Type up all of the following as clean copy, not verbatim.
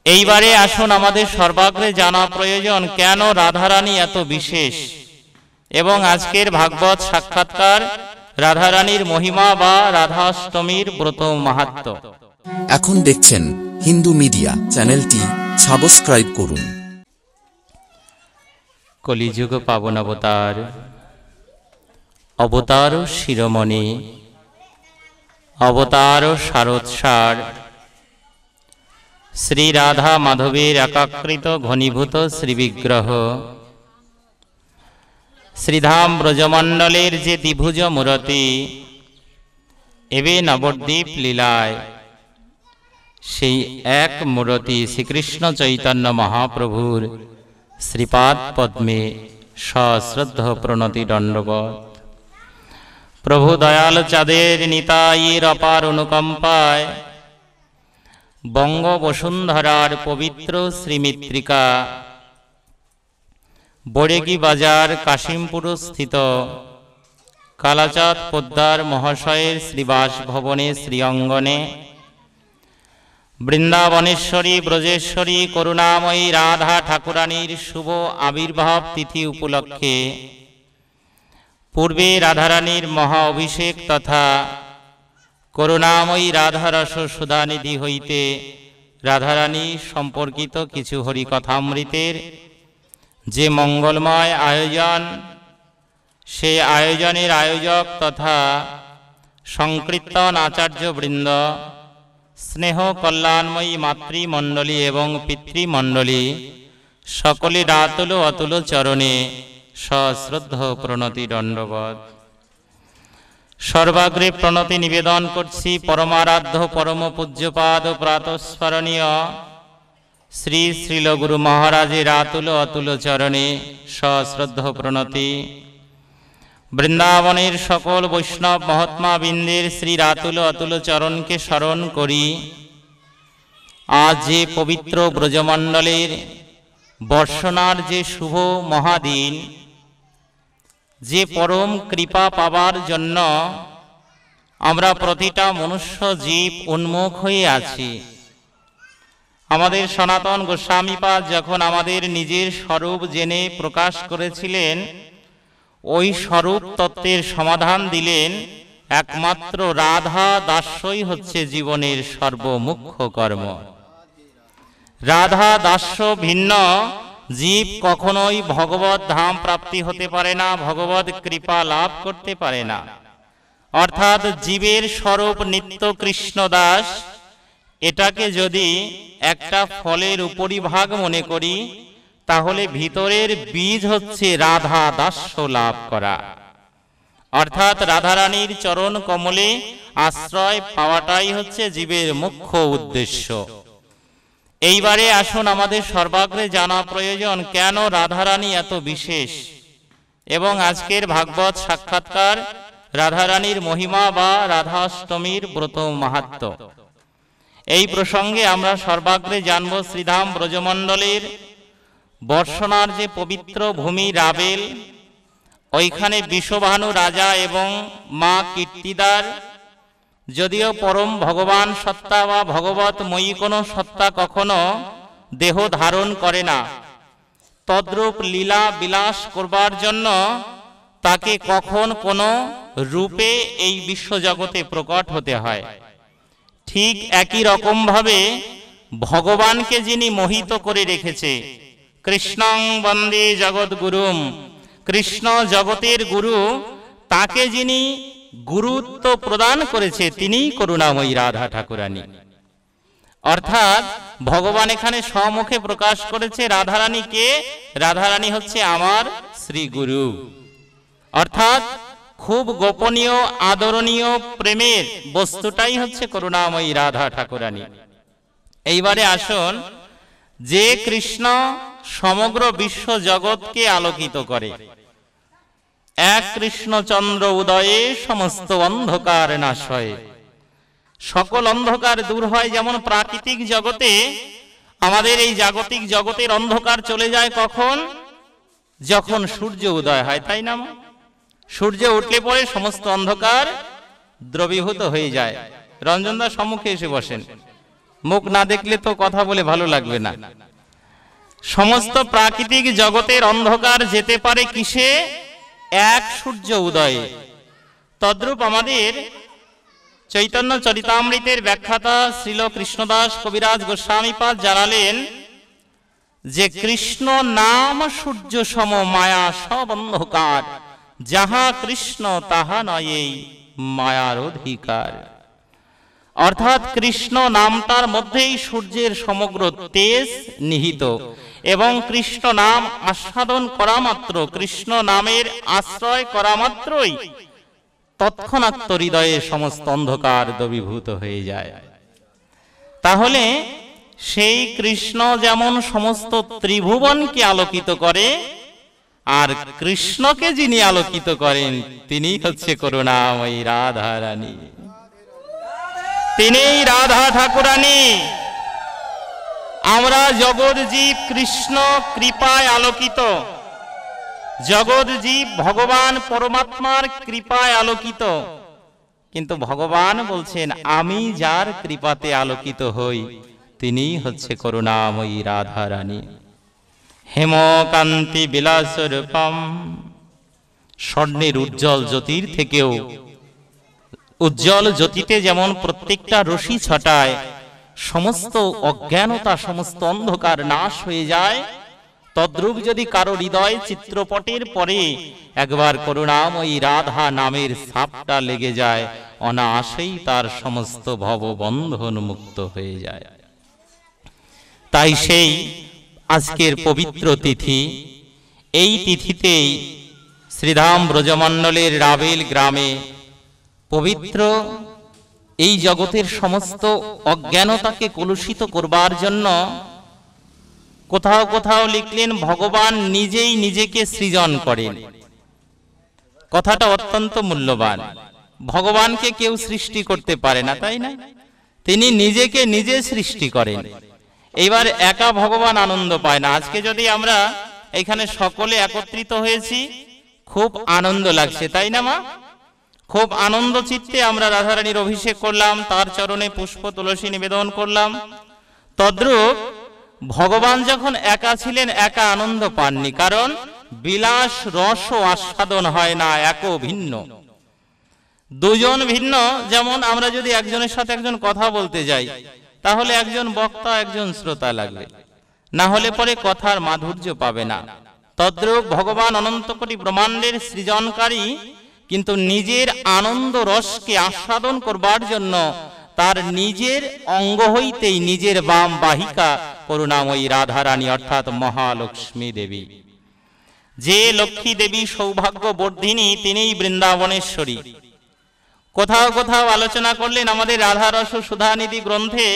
এইবারে আসুন আমাদের সর্বাগ্রে জানা প্রয়োজন কেন রাধারানী এত বিশেষ এবং আজকের ভাগবত সাক্ষাৎকার রাধারানীর মহিমা বা রাধাষ্টমীর ব্রত মাহাত্ম্য। এখন দেখছেন হিন্দু মিডিয়া চ্যানেলটি সাবস্ক্রাইব করুন। কলিযুগ পাবন অবতার, অবতার শিরোমণি, অবতার শারদসার, শ্রী রাধা মাধবের একাকৃত ঘনীভূত শ্রীবিগ্রহ, শ্রীধাম ব্রজমণ্ডলের যে দ্বিভুজ মূরতি, এবে নবদ্বীপ লীলায় সেই এক মূরতি শ্রীকৃষ্ণ চৈতন্য মহাপ্রভুর শ্রীপাদ পদ্মে সশ্রদ্ধ প্রণতি দণ্ডবৎ। প্রভু দয়াল চাঁদের নিতাইয়ের অপার অনুকম্পায় বঙ্গ বসুন্ধরার পবিত্র শ্রীমিত্রিকা বড়েগি বাজার কাশিমপুর স্থিত কালাচাঁদ পোদ্দার মহাশয়ের শ্রীবাস ভবনে শ্রীঅঙ্গনে বৃন্দাবনেশ্বরী ব্রজেশ্বরী করুণাময়ী রাধা ঠাকুরানীর শুভ আবির্ভাব তিথি উপলক্ষে পূর্বে রাধারানীর মহা অভিষেক তথা করুণাময়ী রাধারস সুধানিধি হইতে রাধারানী সম্পর্কিত কিছু হরিকথামৃতের যে মঙ্গলময় আয়োজন, সে আয়োজনের আয়োজক তথা সংকীর্তন আচার্যবৃন্দ, স্নেহ কল্যাণময়ী মাতৃমণ্ডলী এবং পিতৃমণ্ডলী সকলের আতুল অতুল চরণে সশ্রদ্ধ প্রণতি দণ্ডবৎ। সর্বাগ্রে প্রণতি নিবেদন করছি পরমারাধ্য পরম পূজ্যপাদ প্রাতঃস্মরণীয় শ্রী শ্রীল গুরু মহারাজের আতুল অতুল চরণে সশ্রদ্ধ প্রণতি। বৃন্দাবনের সকল বৈষ্ণব মহাত্মা বৃন্দের শ্রী আতুল অতুল চরণকে স্মরণ করি। আজ যে পবিত্র ব্রজমণ্ডলের বর্ষণার যে শুভ মহাদিন, যে পরম কৃপা পাবার জন্য আমরা প্রতিটা মনুষ্য জীব উন্মুখ হয়ে আছি। আমাদের সনাতন গোস্বামীপাদ যখন আমাদের নিজের স্বরূপ জেনে প্রকাশ করেছিলেন, ওই স্বরূপ তত্ত্বের সমাধান দিলেন একমাত্র রাধা দাস্যই হচ্ছে জীবনের সর্বমুখ্য কর্ম। রাধা দাস্য ভিন্ন জীব কখনোই ভগবত ধাম প্রাপ্তি হতে পারে না, ভগবত কৃপা লাভ করতে পারে না। অর্থাৎ জীবের স্বরূপ নিত্য কৃষ্ণ দাস, এটাকে যদি একটা ফলের উপরিভাগ মনে করি, তাহলে ভিতরের বীজ হচ্ছে রাধা দাস্য লাভ করা। অর্থাৎ রাধারানীর চরণ কমলে আশ্রয় পাওয়াটাই হচ্ছে জীবের মুখ্য উদ্দেশ্য। এইবারে আসুন আমাদের সর্বাগ্রে জানা প্রয়োজন কেন রাধারানী এত বিশেষ এবং আজকের ভাগবত সাক্ষাৎকার রাধারানীর মহিমা বা রাধাষ্টমীর ব্রত মাহাত্ম্য। এই প্রসঙ্গে আমরা সর্বাগ্রে জানব শ্রীধাম ব্রজমণ্ডলের বর্ষণার যে পবিত্র ভূমি রাবেল, ওইখানে বিশ্বভানু রাজা এবং মা কীর্তিদার, যদিও পরম ভগবান সত্তা বা ভগবতময়ী কোনো সত্তা কখনো দেহ ধারণ করে না, তদ্রূপ লীলা বিলাস করবার জন্য তাকে কখন কোনো রূপে এই বিশ্বজগতে প্রকট হতে হয়। ঠিক একই রকমভাবে ভগবানকে যিনি মোহিত করে রেখেছে, কৃষ্ণং বন্দে জগদ্গুরুম, কৃষ্ণ জগতের গুরু, তাকে যিনি গুরুত্ব প্রদান করেছে তিনিই করুণাময়ী রাধা ঠাকুরানী। অর্থাৎ ভগবান এখানে স্বমুখে প্রকাশ করেছে রাধারানীকে, রাধারানী হচ্ছে আমার শ্রী গুরু। অর্থাৎ খুব গোপনীয় আদরণীয় প্রেমের বস্তুটাই হচ্ছে করুণাময়ী রাধা ঠাকুরানী। এইবারে আসুন, যে কৃষ্ণ সমগ্র বিশ্ব জগৎকে আলোকিত করে, এক কৃষ্ণচন্দ্র উদয়ে সমস্ত অন্ধকার নাশ হয়, সকল অন্ধকার দূর হয়। যেমন প্রাকৃতিক জগতে আমাদের এই জাগতিক জগতের অন্ধকার চলে যায় কখন? যখন সূর্য উদয় হয়, তাই না? সূর্য উঠলে পরে সমস্ত অন্ধকার দ্রবীভূত হয়ে যায়। রঞ্জনদার সম্মুখে এসে বসেন, মুখ না দেখলে তো কথা বলে ভালো লাগবে না। সমস্ত প্রাকৃতিক জগতের অন্ধকার যেতে পারে কিসে? এক সূর্য উদয়ে। তদ্রূপ আমাদের চৈতন্য চরিতামৃতের ব্যাখ্যাতা শ্রীল কৃষ্ণদাস কবিরাজ গোস্বামীপাদ জানালেন যে কৃষ্ণ নাম সূর্য সম, মায়া সব অন্ধকার, যাহা কৃষ্ণ তাহা নয় এই মায়ার অধিকার। অর্থাৎ কৃষ্ণ নামটার মধ্যেই সূর্যের সমগ্র তেজ নিহিত, এবং কৃষ্ণ নাম আস্বাদন করা মাত্র, কৃষ্ণ নামের আশ্রয় করা মাত্রই তৎক্ষণাৎ হৃদয়ে সমস্ত অন্ধকার দূরীভূত হয়ে যায়। তাহলে সেই কৃষ্ণ যেমন সমস্ত ত্রিভুবনকে আলোকিত করে, আর কৃষ্ণকে যিনি আলোকিত করেন তিনি হচ্ছে করুণাময়ী রাধা রানী, তিনিই রাধা ঠাকুরানী। আমরা জগৎ জীব কৃষ্ণ কৃপায় আলোকিত, জগৎ জীব ভগবান পরমাত্মার কৃপায় আলোকিত, কিন্তু ভগবান বলছেন আমি যার কৃপাতে আলোকিত হই তিনি হচ্ছে করুণাময়ী রাধা রানী। হেমকান্তি বিলাসরূপম, স্বর্ণের উজ্জ্বল জ্যোতির থেকেও উজ্জ্বল জ্যোতিতে যেমন প্রত্যেকটা রশ্মি ছটায় সমস্ত অজ্ঞানতা সমস্ত অন্ধকার নাশ হয়ে যায়, তদ্রূপ যদি কারো হৃদয় চিত্রপটের পরে একবার করুণাময়ী রাধা নামের ছাপটা লেগে যায়, অনায়াসেই তার সমস্ত ভববন্ধন মুক্ত হয়ে যায়। তাই সেই আজকের পবিত্র তিথি, এই তিথিতেই শ্রীধাম ব্রজমণ্ডলের রাবেল গ্রামে পবিত্র এই জগতের সমস্ত অজ্ঞানতাকে কলুষিত করবার জন্য কোথাও কোথাও লিখলেন ভগবান নিজেই নিজেকে সৃজন করেন। কথাটা অত্যন্ত মূল্যবান। ভগবানকে কেউ সৃষ্টি করতে পারে না, তাই না? তিনি নিজেকে নিজে সৃষ্টি করেন। এইবার একা ভগবান আনন্দ পায় না। আজকে যদি আমরা এখানে সকলে একত্রিত হয়েছি, খুব আনন্দ লাগছে, তাই না মা? খুব আনন্দ চিত্তে আমরা রাধারানীর অভিষেক করলাম, তার চরণে পুষ্প তুলসী নিবেদন করলাম। তদ্রূপ ভগবান যখন একা ছিলেন একা আনন্দ পাননি, কারণ বিলাস রস আস্বাদন হয় না একো ভিন্ন, দুজন ভিন্ন। যেমন আমরা যদি একজনের সাথে একজন কথা বলতে যাই, তাহলে একজন বক্তা একজন শ্রোতা লাগবে, না হলে পরে কথার মাধুর্য পাবে না। তদ্রূপ ভগবান অনন্ত কোটি ব্রহ্মাণ্ডের সৃজনকারী, কিন্তু নিজের আনন্দ রসকে আস্বাদন করবার জন্য তার নিজের অঙ্গ হইতেই নিজের বাম বাহিকা করুণাময়ী রাধারানী অর্থাৎ মহালক্ষ্মী দেবী। যে লক্ষ্মী দেবী সৌভাগ্য বর্ধিনী, তিনিই বৃন্দাবনেশ্বরী। কোথাও কোথাও আলোচনা করলেন আমাদের রাধা রস সুধানিধি গ্রন্থে,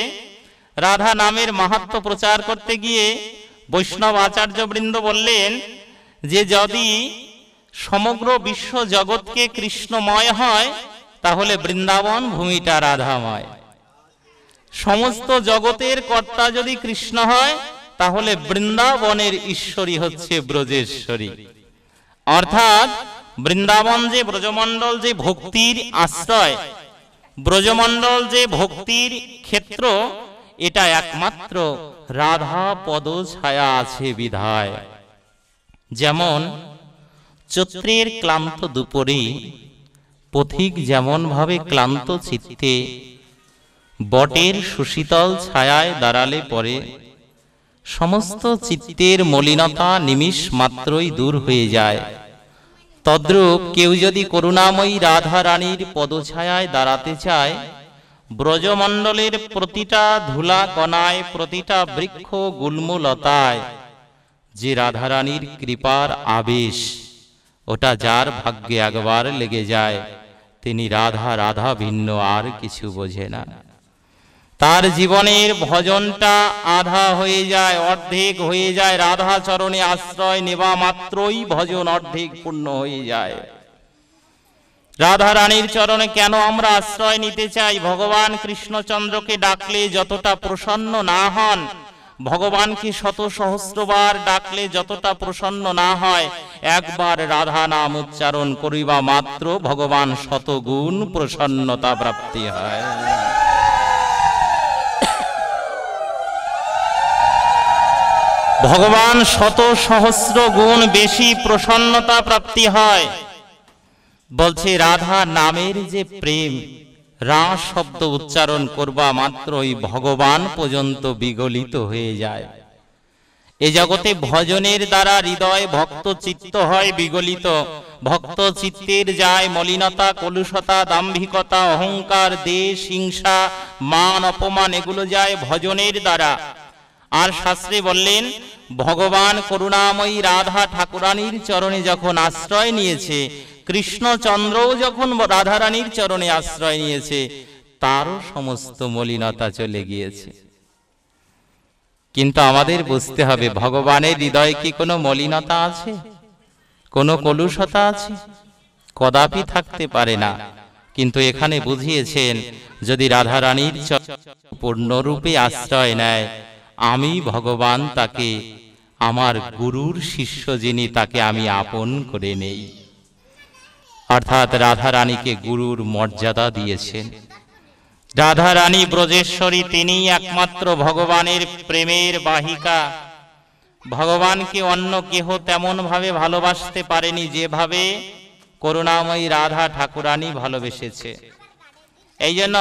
রাধা নামের মাহাত্ম্য প্রচার করতে গিয়ে বৈষ্ণব আচার্যবৃন্দ বললেন যে যদি সমগ্র বিশ্ব জগৎকে কৃষ্ণময় হয়, তাহলে বৃন্দাবন ভূমিটা রাধাময়। সমস্ত জগতের কর্তা যদি কৃষ্ণ হয়, তাহলে বৃন্দাবনের ঈশ্বরী হচ্ছে ব্রজেশ্বরী। অর্থাৎ বৃন্দাবন যে ব্রজমণ্ডল যে ভক্তির আশ্রয়, ব্রজমণ্ডল যে ভক্তির ক্ষেত্র, এটা একমাত্র রাধা পদ ছায়া আছে বিধায়। যেমন চৈত্রের ক্লান্ত দুপুরে পথিক যেমন ভাবে ক্লান্ত চিত্তে বটের সুশীতল ছায়ায় দাঁড়ালে পরে সমস্ত চিত্তের মলিনতা নিমিষ মাত্রই দূর হয়ে যায়, তদ্রূপ কেউ যদি করুণাময়ী রাধা রানীর পদছায়ায় দাঁড়াতে চায়, ব্রজমণ্ডলের প্রতিটা ধুলা কণায় প্রতিটা বৃক্ষ গুল্মলতায় যে রাধারানীর কৃপার আবেশ, ওটা যার ভাগ্যে একবার লেগে যায়, তিনি রাধা রাধা ভিন্ন আর কিছু বোঝে না। তার জীবনের ভজনটা আধা হয়ে যায়, অর্ধেক হয়ে যায়। রাধা চরণে আশ্রয় নেওয়া মাত্রই ভজন অর্ধেক পূর্ণ হয়ে যায়। রাধা রানীর চরণে কেন আমরা আশ্রয় নিতে চাই? ভগবান কৃষ্ণচন্দ্রকে ডাকলে যতটা প্রসন্ন না হন, ভগবানকে শত সহস্রবার ডাকলে যতটা প্রসন্ন না হয়, একবার রাধা নাম উচ্চারণ করিবা মাত্র ভগবান শতগুণ প্রসন্নতা প্রাপ্তি হয়। ভগবান শত সহস্র গুণ বেশি প্রসন্নতা প্রাপ্তি হয়। বলছে রাধা নামের যে প্রেম, রাস শব্দ উচ্চারণ করবা মাত্রই ভগবান পর্যন্ত বিগলিত হয়ে যায়। এ জগতে ভজনের দ্বারা হৃদয় ভক্ত চিত্ত হয় বিগলিত। ভক্ত চিত্তের যায় মলিনতা, কলুষতা, দাম্ভিকতা, অহংকার, দেশ, হিংসা, মান, অপমান, এগুলো যায় ভজনের দ্বারা। আর শাস্ত্রে বললেন ভগবান করুণাময়ী রাধা ঠাকুরানীর চরণে যখন আশ্রয় নিয়েছে, কৃষ্ণচন্দ্রও যখন রাধারানীর চরণে আশ্রয় নিয়েছে, তারও সমস্ত মলিনতা চলে গিয়েছে। কিন্তু আমাদের বুঝতে হবে ভগবানের হৃদয়ে কি কোনো মলিনতা আছে, কোনো কলুষতা আছে? কদাপি থাকতে পারে না। কিন্তু এখানে বুঝিয়েছেন যদি রাধারানীর পূর্ণরূপে আশ্রয় নেয়, আমি ভগবান তাকে, আমার গুরুর শিষ্য যিনি, তাকে আমি আপন করে নেই। অর্থাৎ রাধারানীকে গুরুর মর্যাদা দিয়েছেন। রাধারানী ব্রজেশ্বরী, তিনি একমাত্র ভগবানের প্রেমের বাহিকা। ভগবানকে অন্য কেহ তেমন ভাবে ভালোবাসতে পারেনি যেভাবে করুণাময়ী রাধা ঠাকুরানী ভালোবেসেছে। এই জন্য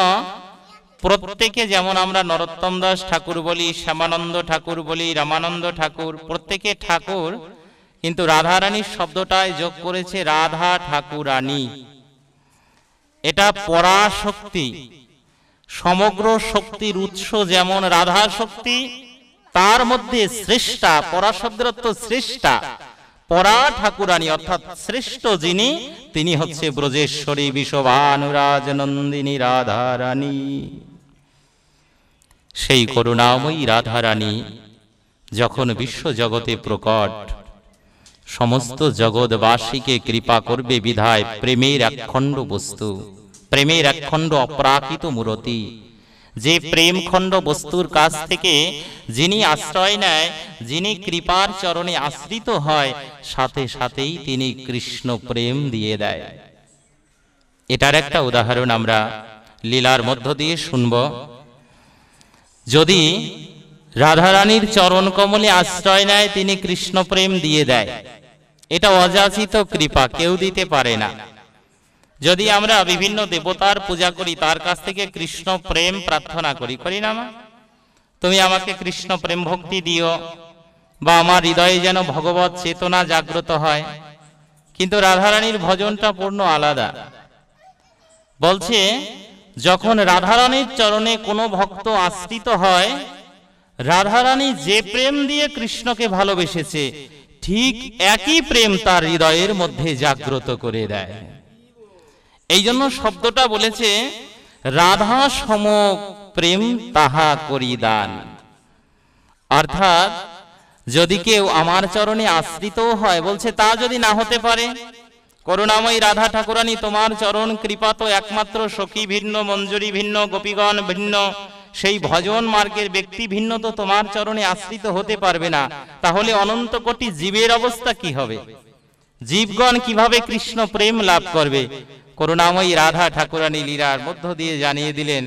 প্রত্যেকে, যেমন আমরা নরোত্তম দাস ঠাকুর বলি, শ্যামানন্দ ঠাকুর বলি, রামানন্দ ঠাকুর, প্রত্যেকে ঠাকুর, কিন্তু রাধারানীর শব্দটায় যোগ করেছে রাধা ঠাকুরানী। এটা পরাশক্তি, সমগ্র শক্তির উৎস যেমন রাধা শক্তি, তার মধ্যে শ্রেষ্ঠা, পরাশব্দরত্ব শ্রেষ্ঠা, পরা ঠাকুরানী অর্থাৎ শ্রেষ্ঠ যিনি, তিনি হচ্ছে ব্রজেশ্বরী বিশ্বভানুরাজ নন্দিনী রাধারানী। সেই করুণাময়ী রাধারানী যখন বিশ্ব জগতে প্রকট, সমস্ত জগৎবাসীকে কৃপা করবে বিধায় প্রেমের একখণ্ড বস্তু, প্রেমের একখণ্ড অপ্রাকৃত মূরতি, যে প্রেমখণ্ড বস্তুর কাছ থেকে যিনি আশ্রয় নেয়, যিনি কৃপার চরণে আশ্রিত হয়, সাথে সাথেই তিনি কৃষ্ণ প্রেম দিয়ে দেয়। এটার একটা উদাহরণ আমরা লীলার মধ্য দিয়ে শুনব। যদি রাধারানীর চরণ কমলে আশ্রয় নেয়, তিনি কৃষ্ণ প্রেম দিয়ে দেয়। এটা অযাচিত কৃপা, কেউ দিতে পারে না। যদি আমরা বিভিন্ন দেবতার পূজা করি, তার কাছ থেকে কৃষ্ণ প্রেম প্রার্থনা করি, করি না? তুমি আমাকে কৃষ্ণ প্রেম ভক্তি দিও, বা আমার হৃদয়ে যেন ভগবত চেতনা জাগ্রত হয়। কিন্তু রাধারানীর ভজনটা পূর্ণ আলাদা। বলছে যখন রাধারানীর চরণে কোনো ভক্ত আশ্রিত হয়, রাধারানী যে প্রেম দিয়ে কৃষ্ণকে ভালোবেসেছে, ঠিক একই প্রেম তার হৃদয়ের মধ্যে জাগ্রত করে দেয়। এই জন্য শব্দটা বলেছে রাধা সম প্রেম তাহা করি দান। অর্থাৎ যদি কেউ আমার চরণে আশ্রিত হয়, বলছে তা যদি না হতে পারে, করুণাময়ী রাধা ঠাকুরানী তোমার চরণ কৃপা তো একমাত্র সখী ভিন্ন, মঞ্জুরি ভিন্ন, গোপীগণ ভিন্ন, সেই ভজন মার্গের ব্যক্তি ভিন্ন তো তোমার চরণে আশ্রিত হতে পারবে না। তাহলে অনন্ত কোটি জীবের অবস্থা কি হবে? জীবগণ কিভাবে কৃষ্ণ প্রেম লাভ করবে? করুণাময়ী রাধা ঠাকুরানী লীলার মধ্য দিয়ে জানিয়ে দিলেন,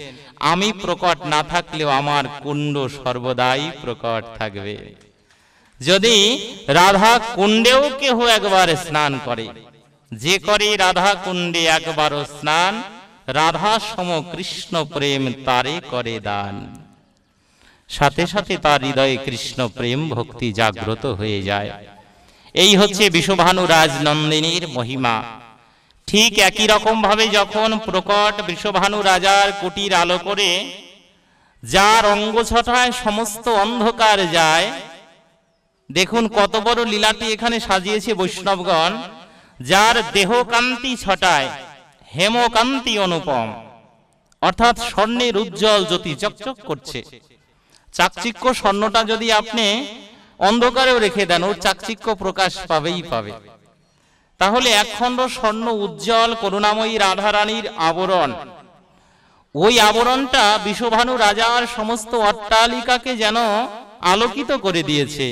আমি প্রকট না থাকলেও আমার কুণ্ড সর্বদাই প্রকট থাকবে। যদি রাধা কুণ্ডেও কেহ একবার স্নান করে, যে করে রাধা কুণ্ডে একবারও স্নান, রাধা সম কৃষ্ণ প্রেম তারে করে দান। সাথে সাথে তার হৃদয়ে কৃষ্ণ প্রেম ভক্তি জাগ্রত হয়ে যায়। এই হচ্ছে বিশ্বভানুরাজ নন্দিনীর মহিমা। ঠিক একই রকম ভাবে যখন প্রকট বৃষভানু রাজার কুটির আলো করে, যার অঙ্গ ছটায় সমস্ত অন্ধকার যায়, দেখুন কত বড় লীলাটি এখানে সাজিয়েছে বৈষ্ণবগণ। যার দেহ কান্তি ছটায় হেমকান্তি অনুপম, অর্থাৎ স্বর্ণের উজ্জ্বল জ্যোতি চকচক করছে। চাকচিক্য স্বর্ণটা যদি আপনি অন্ধকারেও রেখে দেন, ওর চাকচিক্য প্রকাশ পাবেই পাবে। তাহলে একখণ্ড স্বর্ণ উজ্জ্বল করুণাময়ী রাধারানীর আবরণ, ওই আবরণটা বিশ্বভানু রাজার সমস্ত অট্টালিকাকে যেন আলোকিত করে দিয়েছে।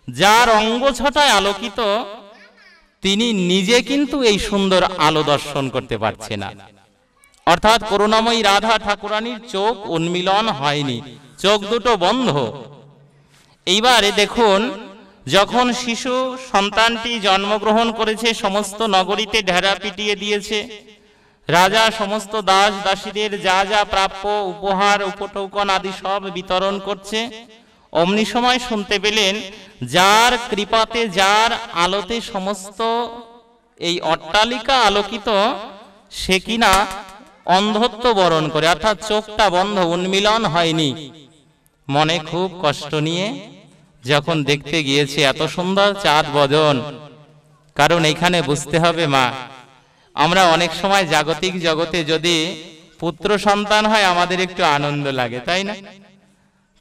যার অঙ্গ ছটায় আলোকিত, তিনি নিজে কিন্তু এই সুন্দর আলো দর্শন করতে পারছে না। অর্থাৎ করুণাময়ী রাধা ঠাকুরানীর চোখ উন্মিলন হয়নি, চোখ দুটো বন্ধ। এইবারে দেখুন, যখন শিশু সন্তানটি জন্মগ্রহণ করেছে, সমস্ত নগরীতে ঢেরা পিটিয়ে দিয়েছে। রাজা সমস্ত দাস দাসীদের যা যা প্রাপ্য উপহার উপটৌকন আদি সব বিতরণ করছে। অমনি সময় শুনতে পেলেন, যার কৃপাতে যার আলোতে সমস্ত এই অট্টালিকা আলোকিত, সে কিনা অন্ধত্ব বরণ করে, অর্থাৎ চোখটা বন্ধ, উন্মিলন হয়নি। মনে খুব কষ্ট নিয়ে যখন দেখতে গিয়েছে এত সুন্দর চাঁদ বদন। কারণ এখানে বুঝতে হবে মা, আমরা অনেক সময় জাগতিক জগতে যদি পুত্র সন্তান হয় আমাদের একটু আনন্দ লাগে, তাই না?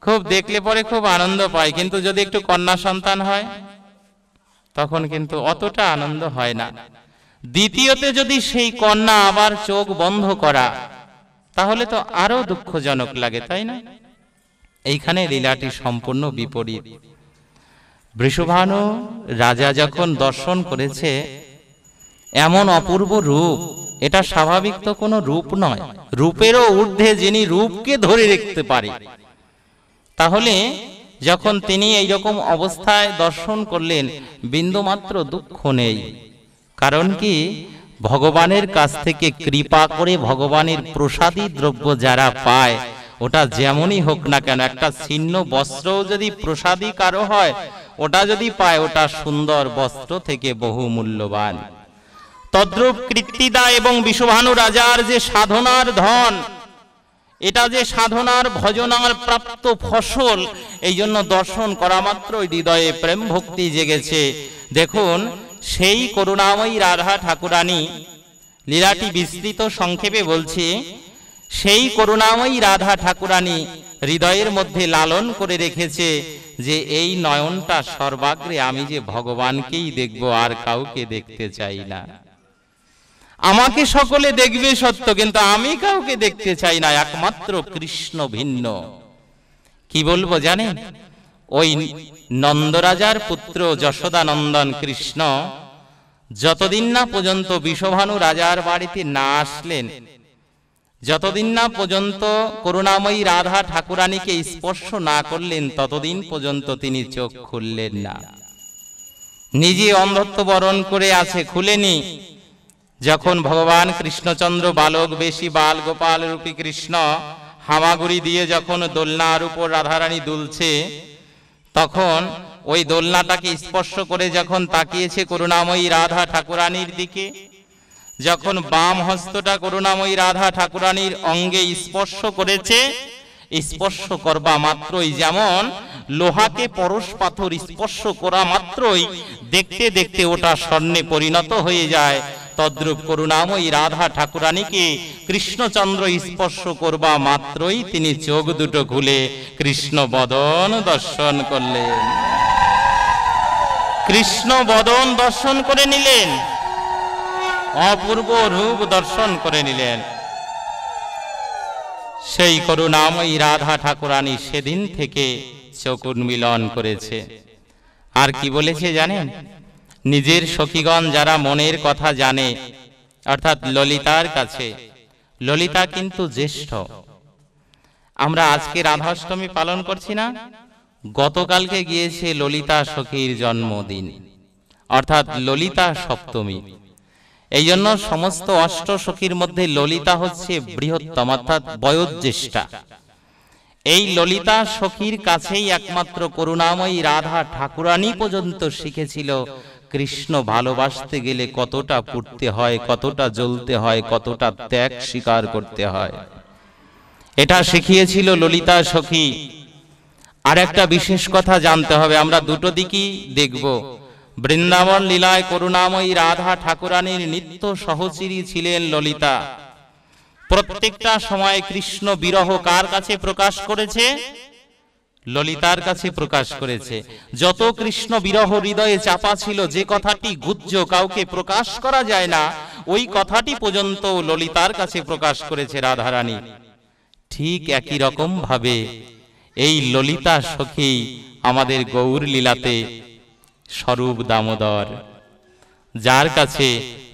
খুব দেখলে পরে খুব আনন্দ পাই, কিন্তু যদি একটু কন্যা সন্তান হয় তখন কিন্তু অতটা আনন্দ হয় না। দ্বিতীয়তে যদি সেই কন্যা আবার চোখ বন্ধ করা, তাহলে তো আরো দুঃখজনক লাগে, তাই না? এইখানে লীলাটি সম্পূর্ণ বিপরীত। বৃষভানু রাজা যখন দর্শন করেছে এমন অপূর্ব রূপ, এটা স্বাভাবিক তো কোনো রূপ নয়, রূপেরও ঊর্ধ্বে যিনি রূপকে ধরে রাখতে পারে। তাহলে যখন তিনি এইরকম অবস্থায় দর্শন করলেন, বিন্দুমাত্র দুঃখ নেই। কারণ কি, ভগবানের কাছ থেকে কৃপা করে ভগবানের প্রসাদী দ্রব্য যারা পায়, ওটা যেমনই হোক না কেন, একটা ছিন্ন বস্ত্রও যদি প্রসাদী কারো হয়, ওটা যদি পায়, ওটা সুন্দর বস্ত্র থেকে বহু মূল্যবান। তদ্রূপ কৃত্তিদা এবং বিষভানু রাজার যে সাধনার ধন, এটা যে সাধনার ভজনার প্রাপ্ত ফসল, এই জন্য দর্শন করা মাত্র হৃদয়ে প্রেম ভক্তি জেগেছে। দেখুন, সেই করুণাময়ী রাধা ঠাকুরানী, লীলাটি বিস্তৃত সংক্ষেপে বলছি, সেই করুণাময়ী রাধা ঠাকুরানী হৃদয়ের মধ্যে লালন করে রেখেছে যে এই নয়নটা সর্বাগ্রে আমি যে ভগবানকেই দেখব, আর কাউকে দেখতে চাই না। আমাকে সকলে দেখবে সত্য, কিন্তু আমি কাউকে দেখতে চাই না, একমাত্র কৃষ্ণ ভিন্ন। কি বলবো জানেন, ওই নন্দরাজার পুত্র যশোদানন্দন কৃষ্ণ যতদিন না পর্যন্ত বিষভানু রাজার বাড়িতে না আসলেন, যতদিন না পর্যন্ত করুণাময়ী রাধা ঠাকুরানীকে স্পর্শ না করলেন, ততদিন পর্যন্ত তিনি চোখ খুললেন না। নিজে অন্ধত্ব বরণ করে আছে, খুলেনি। যখন ভগবান কৃষ্ণচন্দ্র বালক বেশি বাল গোপাল রূপী কৃষ্ণ হামাগুড়ি দিয়ে যখন দোলনার উপর রাধারানী দুলছে, তখন ওই দোলনাটাকে স্পর্শ করে যখন তাকিয়েছে করুণাময়ী রাধা ঠাকুরানীর দিকে, যখন বাম হস্তটা করুণাময়ী রাধা ঠাকুরানীর অঙ্গে স্পর্শ করেছে, স্পর্শ করবা মাত্রই যেমন লোহাকে পরশ পাথর স্পর্শ করা মাত্রই দেখতে দেখতে ওটা স্বর্ণে পরিণত হয়ে যায়, তদ্রূপ করুণাময়ী রাধা ঠাকুরানীকে কৃষ্ণচন্দ্র স্পর্শ করবা মাত্রই তিনি চোখ দুটো খুলে কৃষ্ণ বদন দর্শন করলেন। কৃষ্ণ বদন দর্শন করে নিলেন, অপূর্ব রূপ দর্শন করে নিলেন। সেই করুণাময়ী রাধা ঠাকুরানী সেদিন থেকে চোখ উন্মিলন করেছে। আর কি বলেছে জানেন, নিজের সখীগণ যারা মনের কথা জানে, অর্থাৎ ললিতার কাছে, ললিতা কিন্তু জ্যেষ্ঠ। আমরা আজকে রাধাষ্টমী পালন করছি না, গতকালকে গিয়েছে ললিতা সখীর জন্মদিন, অর্থাৎ ললিতা সপ্তমী। এই জন্য সমস্ত অষ্ট সখীর মধ্যে ললিতা হচ্ছে বৃহত্তম, অর্থাৎ বয়োজ্যেষ্ঠা। এই ললিতা সখীর কাছেই একমাত্র করুণাময়ী রাধা ঠাকুরানী পর্যন্ত শিখেছিল কৃষ্ণ ভালোবাসতে গেলে কতটা পুড়তে হয়, কতটা জ্বলতে হয়, কতটা ত্যাগ স্বীকার করতে হয়, এটা শিখিয়েছিল ললিতা সখী। আর একটা বিশেষ কথা জানতে হবে, আমরা দুটো দিকই দেখব। বৃন্দাবন লীলায় করুণাময়ী রাধা ঠাকুরানীর নিত্য সহচরী ছিলেন ললিতা। প্রত্যেকটা সময় কৃষ্ণ বিরহ কার কাছে প্রকাশ করেছে? ললিতার কাছে প্রকাশ করেছে। যত কৃষ্ণ বিরহ হৃদয়ে চাপা ছিল, যে কথাটি গুহ্য, কাউকে প্রকাশ করা যায় না, ওই কথাটি পর্যন্ত ললিতার কাছে প্রকাশ করেছে রাধারানী। ঠিক একই রকম ভাবে এই ললিতা সখী আমাদের গৌর লীলাতে স্বরূপ দামোদর, যার কাছে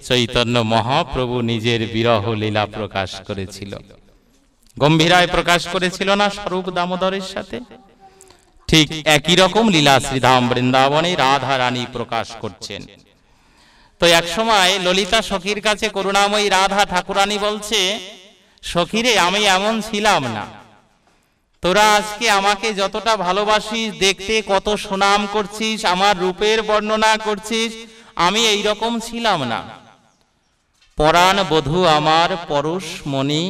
চৈতন্য মহাপ্রভু নিজের বিরহ লীলা প্রকাশ করেছিল, গম্ভীরায় প্রকাশ করেছিল না স্বরূপ দামোদরের সাথে। ঠিক একই রকম লীলা শ্রীধাম বৃন্দাবনে রাধা রানী প্রকাশ করছেন। তো এক সময় ললিতা সখীর কাছে করুণাময়ী রাধা ঠাকুরানী বলছে, সখীরে, আমি এমন ছিলাম না, তোরা আজকে আমাকে যতটা ভালোবাসিস, দেখতে কত সুনাম করছিস, আমার রূপের বর্ণনা করছিস, আমি এই রকম ছিলাম না। পরাণ বধূ আমার পরশমণি,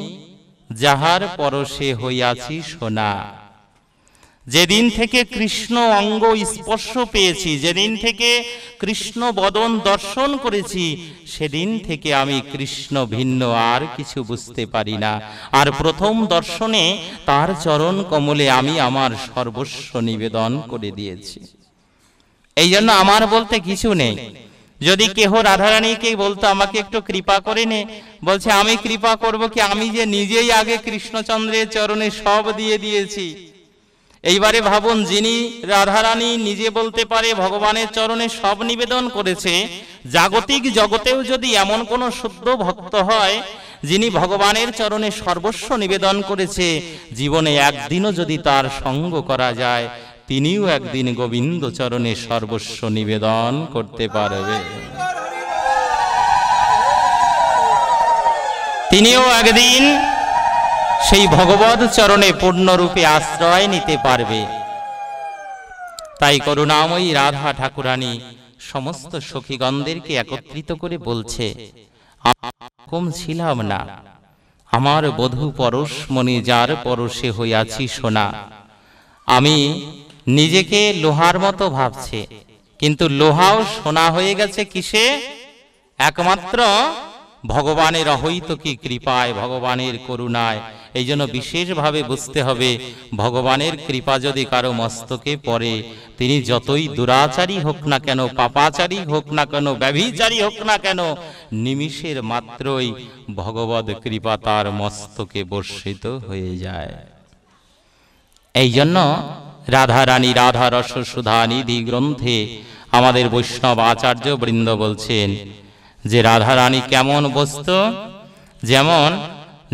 যাহার পরশে হইয়াছি সোনা। যেদিন থেকে কৃষ্ণ অঙ্গ স্পর্শ পেয়েছি, যেদিন থেকে কৃষ্ণ বদন দর্শন করেছি, সেদিন থেকে আমি কৃষ্ণ ভিন্ন আর কিছু বুঝতে পারি না। আর প্রথম দর্শনে তার চরণ কমলে আমি আমার সর্বস্ব নিবেদন করে দিয়েছি। এই জন্য আমার বলতে কিছু নেই। যদি কেহ রাধারানীকে বলতো আমাকে একটু কৃপা করে নে, বলছে আমি কৃপা করব কি, আমি যে নিজেই আগে কৃষ্ণচন্দ্রের চরণে সব দিয়ে দিয়েছি। এইবারে ভাবুন, যিনি রাধারানী নিজে বলতে পারে ভগবানের চরণে সব নিবেদন করেছে, জাগতিক জগতেও যদি এমন কোন শুদ্ধ ভক্ত হয় যিনি ভগবানের চরণে সর্বস্ব নিবেদন করেছে, জীবনে একদিনও যদি তার সঙ্গ করা যায়, তিনিও একদিন গোবিন্দ চরণে সর্বস্ব নিবেদন করতে পারবে। তিনিও একদিন সেই ভগবৎ চরণে পূর্ণরূপে আশ্রয় নিতে পারবে। তাই করুণাময়ী রাধা ঠাকুরানী সমস্ত সখীগণদেরকে একত্রিত করে বলছে, কম ছিলাম না, আমার বধূ পরশমণি, যার পরশে হইয়াছি সোনা। আমি নিজেকে লোহার মতো ভাবছে, কিন্তু লোহাও সোনা হয়ে গেছে কিসে? একমাত্র ভগবানের অহৈতুকী কৃপায়, ভগবানের করুণায়। এই জন্য বিশেষভাবে বুঝতে হবে, ভগবানের কৃপা যদি কারো মস্তকে পড়ে, তিনি যতই দুরাচারী হোক না কেন, পাপাচারী হোক না কেন, ব্যভিচারী হোক না কেন, নিমিষের মাত্রই ভগবদ কৃপা তার মস্তকে বর্ষিত হয়ে যায়। এই জন্য রাধারানী রাধা রস সুধা নিধি গ্রন্থে আমাদের বৈষ্ণব আচার্য বৃন্দ বলছেন যে রাধারানী কেমন বস্তু, যেমন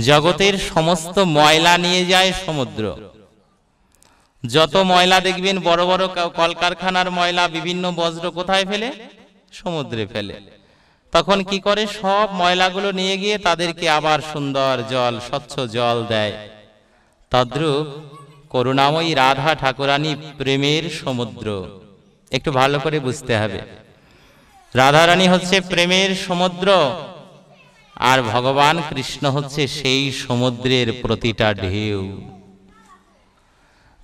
জগতের সমস্ত ময়লা নিয়ে যায় সমুদ্র। যত ময়লা দেখবেন, বড় বড় কলকারখানার ময়লা, বিভিন্ন বজ্র কোথায় ফেলে? সমুদ্রে ফেলে। তখন কি করে? সব ময়লাগুলো নিয়ে গিয়ে তাদেরকে আবার সুন্দর জল, স্বচ্ছ জল দেয়। তদ্রূপ করুণাময়ী রাধা ঠাকুরানী প্রেমের সমুদ্র। একটু ভালো করে বুঝতে হবে, রাধারানী হচ্ছে প্রেমের সমুদ্র, আর ভগবান কৃষ্ণ হচ্ছে সেই সমুদ্রের প্রতিটা ঢেউ।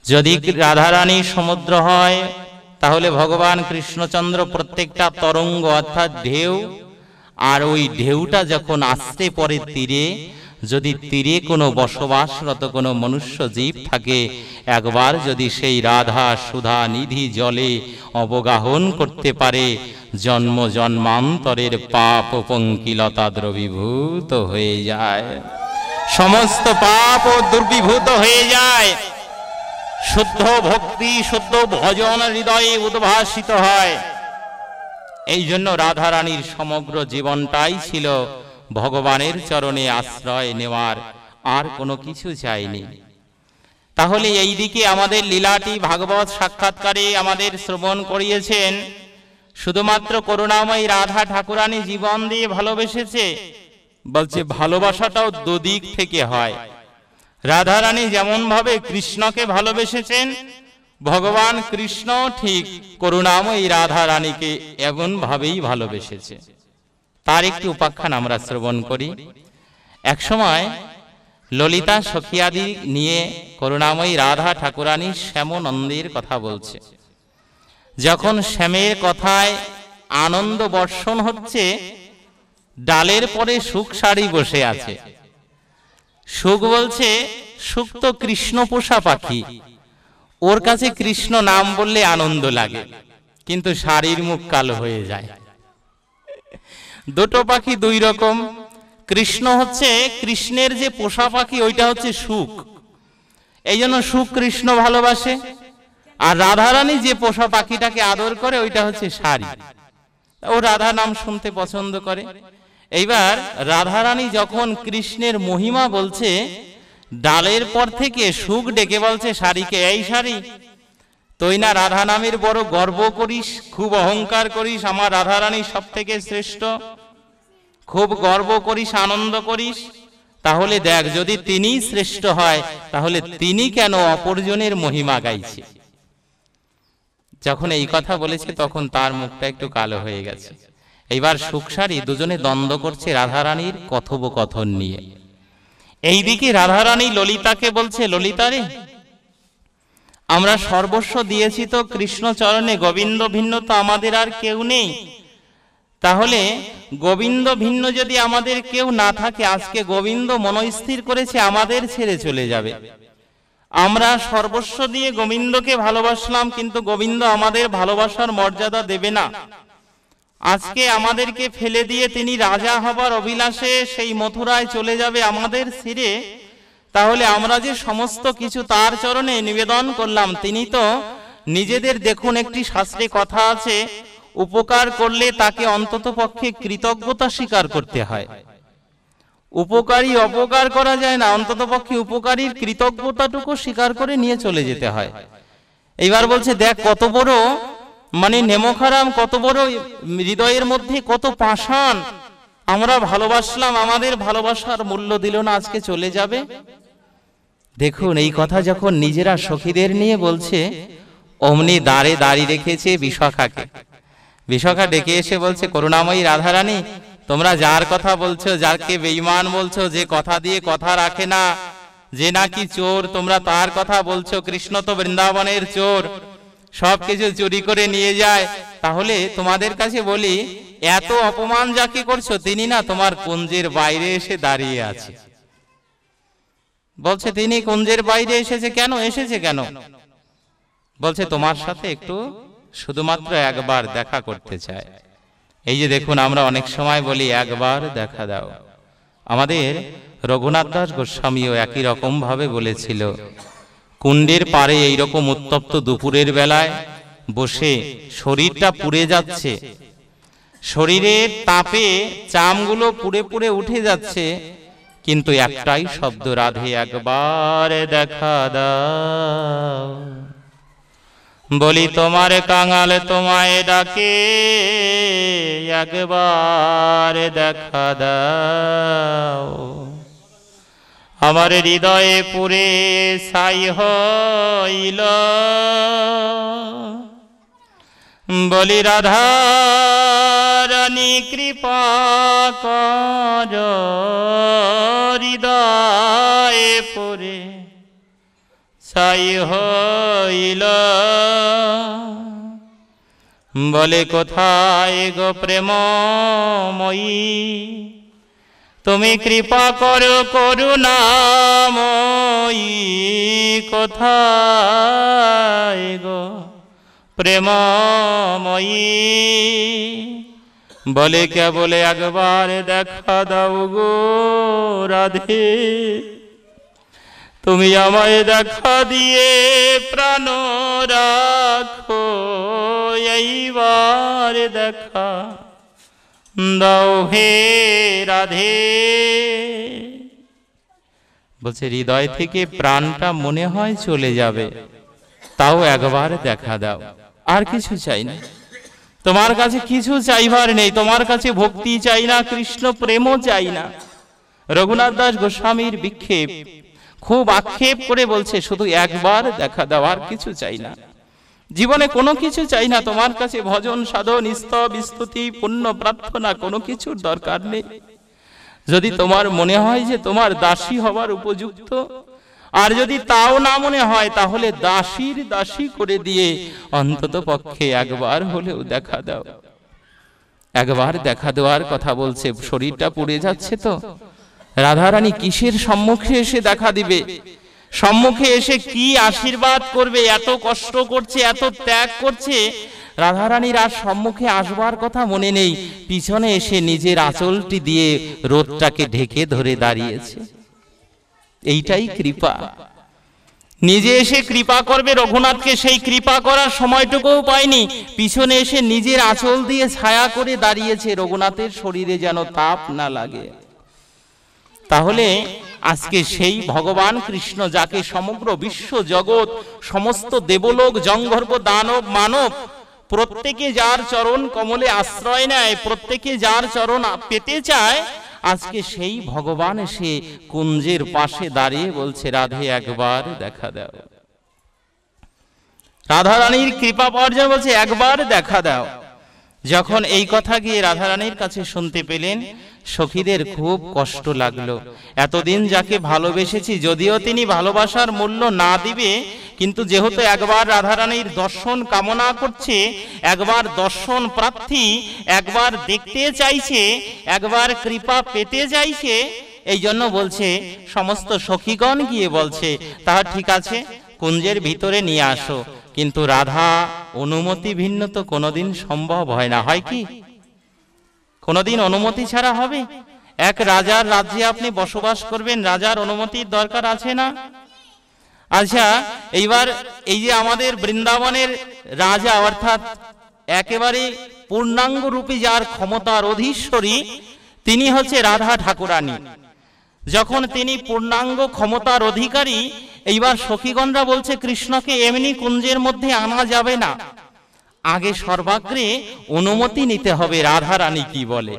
যদি রাধারানী সমুদ্র হয়, তাহলে ভগবান কৃষ্ণচন্দ্র প্রত্যেকটা তরঙ্গ অর্থাৎ ঢেউ। আর ওই ঢেউটা যখন আসতে পড়ে তীরে, যদি তীরে কোনো বসবাসরত কোনো মনুষ্য জীব থাকে, একবার যদি সেই রাধা সুধা নিধি জলে অবগাহন করতে পারে, জন্ম জন্মান্তরের পাপ পঙ্কিলতা দ্রবীভূত হয়ে যায়, সমস্ত পাপ দুর্বিভূত হয়ে যায়, শুদ্ধ ভক্তি, শুদ্ধ ভজন হৃদয়ে উদ্ভাসিত হয়। এই জন্য রাধারানীর সমগ্র জীবনটাই ছিল ভগবানের চরণে আশ্রয় নেওয়ার, আর কোনো কিছু চাইনি। তাহলে এই দিকে আমাদের লীলাটি ভাগবত সাক্ষাৎকারে আমাদের শ্রবণ করিয়েছেন। শুধুমাত্র করুণাময়ী রাধা ঠাকুরানী জীবন দিয়ে ভালোবেসেছে, বলছে ভালোবাসাটাও দুদিক থেকে হয়। রাধারানী যেমন ভাবে কৃষ্ণকে ভালোবেসেছেন, ভগবান কৃষ্ণ ঠিক করুণাময়ী রাধা রানীকে এমন ভাবেই ভালোবেসেছে। তার একটি উপাখ্যান আমরা শ্রবণ করি। এক সময় ললিতা সখিয়াদি নিয়ে করুণাময়ী রাধা ঠাকুরানী শ্যামানন্দের কথা বলছে। যখন শ্যামের কথায় আনন্দ বর্ষণ হচ্ছে, ডালের পরে সুখ সারি বসে আছে। সুখ বলছে, সুখ তো কৃষ্ণ পোষা পাখি, ওর কাছে কৃষ্ণ নাম বললে আনন্দ লাগে, কিন্তু শাড়ির মুখ কালো হয়ে যায়। দুটো পাখি দুই রকম। কৃষ্ণ হচ্ছে কৃষ্ণের যে পোষা পাখি, ওইটা হচ্ছে সুখ, এই জন্য সুখ কৃষ্ণ ভালোবাসে। আর রাধারানী যে পোষা পাখিটাকে আদর করে, ওইটা হচ্ছে শাড়ি, ও রাধা নাম শুনতে পছন্দ করে। এইবার রাধারানী যখন কৃষ্ণের মহিমা বলছে, ডালের পর থেকে সুখ ডেকে বলছে শাড়িকে, এই শাড়ি তুই না রাধা নামের বড় গর্ব করিস, খুব অহংকার করিস, আমার রাধারানী সব থেকে শ্রেষ্ঠ, খুব গর্ব করিস, আনন্দ করিস। তাহলে দেখ, যদি তিনি শ্রেষ্ঠ হয় তাহলে তিনি কেন অপরজনের মহিমা গাইছে? যখন এই কথা বলেছে তখন তার মুখটা একটু কালো হয়ে গেছে। এইবার সুখসারী দুজনে দ্বন্দ্ব করছে রাধারানীর কথোপকথন নিয়ে। এইদিকে রাধারানী ললিতাকে বলছে, ললিতা রে, আমরা সর্বস্ব দিয়েছি তো কৃষ্ণ চরণে, গোবিন্দ ভিন্ন তো আমাদের আর কেউ নেই। তাহলে গোবিন্দ ভিন্ন যদি আমাদের কেউ না থাকে, আজকে গোবিন্দ মনস্থির করেছে আমাদের ছেড়ে চলে যাবে। আমরা সর্বস্ব দিয়ে গোবিন্দকে ভালোবাসলাম, কিন্তু গোবিন্দ আমাদের ভালোবাসার মর্যাদা দেবে না। আজকে আমাদেরকে ফেলে দিয়ে তিনি রাজা হবার অভিলাষে সেই মথুরায় চলে যাবে আমাদের ছেড়ে। তাহলে আমরা যে সমস্ত কিছু তার চরণে নিবেদন করলাম, তিনি তো নিজেদের, দেখুন একটি শাস্ত্রে কথা আছে, উপকার করলে তাকে অন্তত পক্ষে কৃতজ্ঞতা স্বীকার করতে হয়। উপকারী অপকার করা যায় না, অন্তত পক্ষে উপকারীর কৃতজ্ঞতাটুকু স্বীকার করে নিয়ে চলে যেতে হয়। এইবার বলছে, দেখ কত বড় নেমখারাম, কত বড় হৃদয়ের মধ্যে কত পাষাণ। আমরা ভালোবাসলাম, আমাদের ভালোবাসার মূল্য দিল না, আজকে চলে যাবে। দেখুন এই কথা যখন নিজেরা সখীদের নিয়ে বলছে, অমনি দাঁড়ে দাঁড়িয়ে রেখেছে বিশাখাকে। বিশাখা ডেকে এসে বলছে, করুণাময়ী রাধারানী, তোমরা যার কথা বলছো, যাকে বেঈমান বলছো, যে কথা দিয়ে কথা রাখে না, যে নাকি চোর, তোমরা তার কথা বলছো। কৃষ্ণ তো বৃন্দাবনের চোর, সবকিছু চুরি করে নিয়ে যায়। তাহলে তোমাদের কাছে বলি, এত অপমান যাকে করছো, তিনি না তোমার কুঞ্জের বাইরে এসে দাঁড়িয়ে আছে। বলছে, তিনি কুঞ্জের বাইরে এসেছে কেন? এসেছে কেন? বলছে, তোমার সাথে একটু শুধুমাত্র একবার দেখা করতে চায়। এই যে দেখুন, আমরা অনেক সময় বলি একবার দেখা দাও। আমাদের রঘুনাথ দাস গোস্বামীও একই রকম ভাবে বলেছিল। কুণ্ডের পাড়ে এইরকম উত্তপ্ত দুপুরের বেলায় বসে শরীরটা পুড়ে যাচ্ছে, শরীরের তাপে চামগুলো পুড়ে পুড়ে উঠে যাচ্ছে, কিন্তু একটাই শব্দ, রাধে একবার দেখা দাও। বলি তোমার কাঙাল তোমায় ডাকে, একবার দেখা দাও। আমার হৃদয়ে পুরে ছাই হইল, বলি রাধা রানী কৃপা কর, হৃদয়ে পুরে ছাই হইল। বলে কোথায় গো প্রেমময়ী, তুমি কৃপা করো করুণাময়ী, কোথায় গো প্রেমময়ী। বলে কে বলে একবার দেখা দাও গো রাধে, তুমি আমায় দেখা দিয়ে প্রাণ রাখো, এইবার দেখা দাও হে রাধে। বলছে, হৃদয় থেকে প্রাণটা মনে হয় চলে যাবে, তাও একবার দেখা দাও। আর কিছু চাই না, তোমার কাছে কিছু চাইবার নেই, তোমার কাছে ভক্তি চাই না, কৃষ্ণ প্রেমও চাই না। রঘুনাথ দাস গোস্বামীর বিক্ষেপ, খুব আক্ষেপ করে বলছে, শুধু একবার দেখা দাও, আর কিছু চাই না, জীবনে কোনো কিছু চাই না। তোমার কাছে ভজন সাধন স্তব স্তুতি পুণ্য প্রার্থনা কোনো কিছুর দরকার নেই। যদি তোমার মনে হয় যে তোমার দাসী হবার উপযুক্ত, আর যদি তাও না মনে হয়, তাহলে দাসীর দাসী করে দিয়ে অন্তত পক্ষে একবার হলেও দেখা দাও। একবার দেখা দেওয়ার কথা বলছে। শরীরটা পুড়ে যাচ্ছে তো, রাধারানী কিসের সম্মুখে এসে দেখা দিবে? সম্মুখে এসে কি আশীর্বাদ করবে? এত কষ্ট করছে, এত ত্যাগ করছে, রাধারানীর আর সম্মুখে আসবার কথা মনে নেই। পিছনে এসে নিজের আঁচলটি দিয়ে রোদটাকে ঢেকে ধরে দাঁড়িয়েছে। এইটাই কৃপা। নিজে এসে কৃপা করবে রঘুনাথকে, সেই কৃপা করার সময়টুকুও পায়নি। পিছনে এসে নিজের আঁচল দিয়ে ছায়া করে দাঁড়িয়েছে, রঘুনাথের শরীরে যেন তাপ না লাগে। তাহলে আজকে সেই ভগবান কৃষ্ণ, যাকে সমগ্র বিশ্ব জগৎ, সমস্ত দেবলোক, জঙ্গর্ব, দানব, মানব প্রত্যেকে যার চরণ কমলে আশ্রয় নেয়, প্রত্যেকে যার চরণ পেতে চায়, আজকে সেই ভগবান এসে কুঞ্জের পাশে দাঁড়িয়ে বলছে, রাধে একবার দেখা দাও। রাধারানীর কৃপা পাওয়ার জন্য বলছে, একবার দেখা দাও। যখন এই কথা গিয়ে রাধারানীর কাছে শুনতে পেলেন, সখীদের খুব কষ্ট লাগলো। এতদিন যাকে ভালোবেসেছি, যদিও তিনি ভালোবাসার মূল্য না দিবে, কিন্তু যেহেতু একবার রাধারানীর দর্শন কামনা করছে, একবার দর্শন প্রার্থী, একবার দেখতে চাইছে, একবার কৃপা পেতে চাইছে, এই জন্য বলছে, সমস্ত সখীগণ গিয়ে বলছে, তাহলে ঠিক আছে, কুঞ্জের ভিতরে নিয়ে আসো। কিন্তু রাধা অনুমতি ভিন্ন তো কোনোদিন সম্ভব হয় না। হয় কি কোনোদিন অনুমতি ছাড়া হবে? এক রাজার রাজ্যে আপনি বসবাস করবেন, রাজার অনুমতির দরকার আছে না? আচ্ছা, এইবার এই যে আমাদের বৃন্দাবনের রাজা, অর্থাৎ একেবারে পূর্ণাঙ্গ রূপী যার ক্ষমতার অধীশ্বরী, তিনি হচ্ছে রাধা ঠাকুরানী। যখন তিনি পূর্ণাঙ্গ ক্ষমতার অধিকারী, এইবার সখীগণরা বলছে, কৃষ্ণকে এমনি কুঞ্জের মধ্যে আনা যাবে না, আগে সর্বাগ্রে অনুমতি নিতে হবে রাধারানী কি বলে।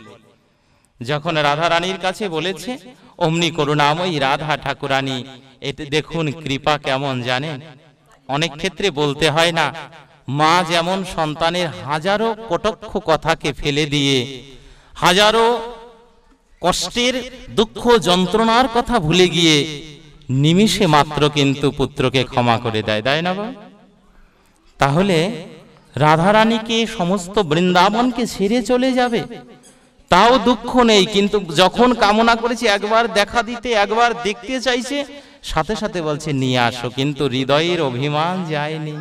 যখন রাধারানীর কাছে বলেছে, অমনি করুণাময়ী রাধা ঠাকুরানী, এতে দেখুন কৃপা কেমন জানেন, অনেক ক্ষেত্রে বলতে হয় না, মা যেমন সন্তানের হাজারো কটক্ষ কথাকে ফেলে দিয়ে, হাজারো কষ্টের দুঃখ যন্ত্রণার কথা ভুলে গিয়ে নিমিষে মাত্র কিন্তু পুত্রকে ক্ষমা করে দেয়, তাই না বাবা? তাহলে রাধারানীকে সমস্ত বৃন্দাবনকে ছেড়ে চলে যাবে, তাও দুঃখ নেই, কিন্তু যখন কামনা করেছে একবার দেখা দিতে, একবার দেখতে চাইছে, সাথে সাথে বলছে নিয়ে আসো, কিন্তু হৃদয়ের অভিমান যায়নি।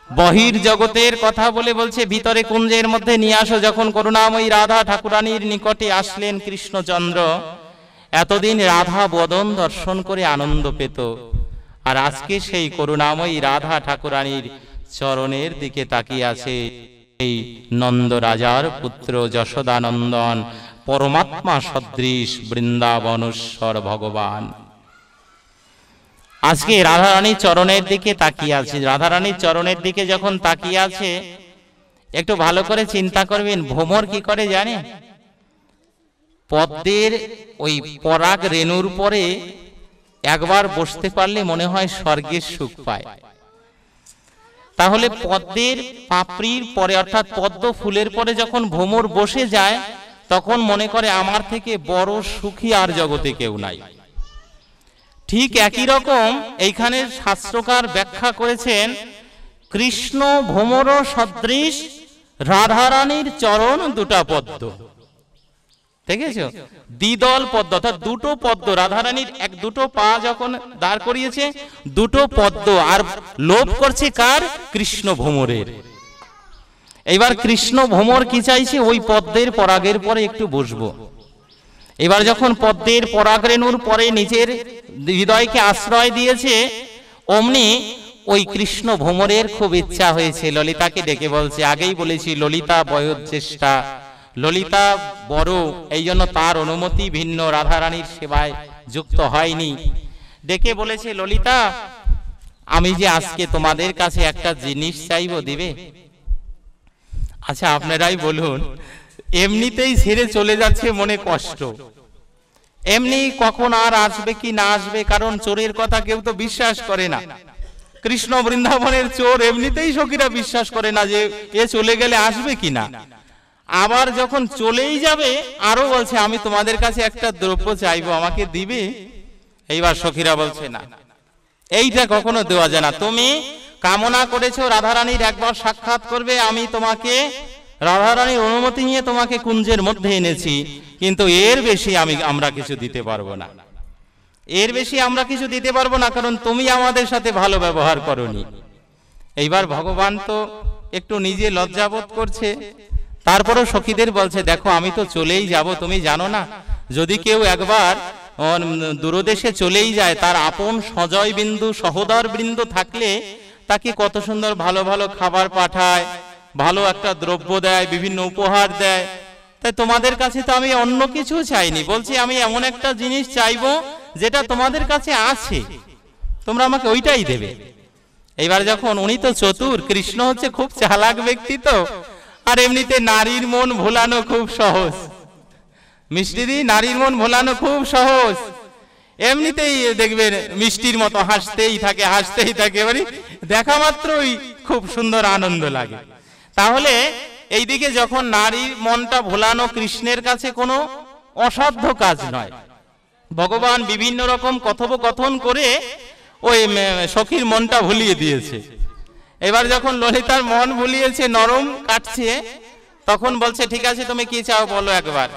বহির জগতের কথা বলে বলছে ভিতরে কুঞ্জের মধ্যে নিয়ে আসো। যখন করুণাময়ী রাধা ঠাকুরানীর নিকটে আসলেন কৃষ্ণচন্দ্র, এতদিন রাধা বদন দর্শন করে আনন্দ পেত, আর আজকে সেই করুণাময়ী রাধা ঠাকুরানীর চরণের দিকে তাকিয়ে আছে এই নন্দ রাজার পুত্র যশোদানন্দন, পরমাত্মা সদৃশ বৃন্দাবনেশ্বর ভগবান। আজকে রাধারানীর চরণের দিকে তাকিয়ে আছে। রাধারানীর চরণের দিকে যখন তাকিয়ে আছে, একটু ভালো করে চিন্তা করবেন, ভ্রমর কি করে জানে? পদ্মের ওই পরাগ রেণুর পরে একবার বসতে পারলে মনে হয় স্বর্গের সুখ পায়। তাহলে পদ্মের পাপড়ির পরে, অর্থাৎ পদ্ম ফুলের পরে যখন ভ্রমর বসে যায়, তখন মনে করে আমার থেকে বড় সুখী আর জগতে কেউ নাই। ঠিক একই রকম এইখানে শাস্ত্রকার ব্যাখ্যা করেছেন, কৃষ্ণ ভ্রমর সদৃশ রাধারানীর চরণ দুটা পদ্ম, দেখেছো? দ্বিদল পদ্ম, অর্থাৎ দুটো পদ্ম, রাধারানীর এক দুটো পা যখন দাঁড় করিয়েছে, দুটো পদ্ম, আর লোভ করছে কার? কৃষ্ণ ভ্রমরের। এবার কৃষ্ণ ভ্রমর কি চাইছে? ওই পদ্মের পরাগের পরে একটু বসবো। এবার যখন পদ্মের পরাগ রেণুর পরে নিজের হৃদয়কে আশ্রয় দিয়েছে, অমনি ওই কৃষ্ণ ভ্রমরের খুব ইচ্ছা হয়েছে, ললিতাকে ডেকে বলছে, আগেই বলেছি ললিতা বয়োজ্যেষ্ঠা, ললিতা বড়, এই জন্য তার অনুমতি ভিন্ন, রাধারানীর সেবায় যুক্ত হয়নি। ডেকে বলেছে, ললিতা, আমি যে আজকে তোমাদের কাছে একটা জিনিস চাইবো, দিবে? আচ্ছা আপনারাই বলুন, এমনিতেই ছেড়ে চলে যাচ্ছে, মনে কষ্ট, এমনি কখন আর আসবে কি না আসবে, কারণ চোরের কথা কেউ তো বিশ্বাস করে না। কৃষ্ণ বৃন্দাবনের চোর এমনিতেই সখীরা বিশ্বাস করে না যে এ চলে গেলে আসবে কিনা। আবার যখন চলেই যাবে, আরো বলছে, আমি তোমাদের কাছে একটা দ্রব্য চাইবো, আমাকে দিবে? এইবার সখীরা বলছে, না, এইটা কখনো দেওয়া যায় না। তুমি কামনা করেছো রাধারানীর একবার সাক্ষাৎ করবে, আমি তোমাকে রাধারানীর অনুমতি নিয়ে তোমাকে কুঞ্জের মধ্যে এনেছি, কিন্তু এর বেশি আমরা কিছু দিতে পারবো না, এর বেশি আমরা কিছু দিতে পারবো না, কারণ তুমি আমাদের সাথে ভালো ব্যবহার করনি। এইবার ভগবান তো একটু নিজে লজ্জাবোধ করছে, তারপরও সখীদের বলছে, দেখো আমি তো চলেই যাব, তুমি জানো না, যদি কেউ একবার দূরদেশে চলেই যায়, তার আপন সজয় বিন্দু সহোদর বৃন্দ থাকলে তাকে কত সুন্দর ভালো ভালো খাবার পাঠায়, ভালো একটা দ্রব্য দেয়, বিভিন্ন উপহার দেয়, তাই তোমাদের কাছে তো আমি অন্য কিছু চাইনি, বলছি আমি এমন একটা জিনিস চাইবো যেটা তোমাদের কাছে আছে, তোমরা আমাকে ওইটাই দেবে। এইবার যখন উনি তো চতুর, কৃষ্ণ হচ্ছে খুব চালাক ব্যক্তি তো, আর এমনিতে নারীর মন ভোলানো খুব সহজ, মিষ্টিদি নারীর মন ভোলানো খুব সহজ, এমনিতেই দেখবেন মিষ্টির মতো হাসতেই থাকে, মানে দেখা মাত্রই খুব সুন্দর আনন্দ লাগে। তাহলে এইদিকে যখন নারীর মনটা ভোলানো কৃষ্ণের কাছে কোনো অসাধ্য কাজ নয়, ভগবান বিভিন্ন রকম কথোপকথন করে ওই সখীর মনটা ভুলিয়ে দিয়েছে। এবার যখন ললিতার মন ভুলিয়েছে, নরম কাটছে, তখন বলছে ঠিক আছে তুমি কি চাও বলো একবার।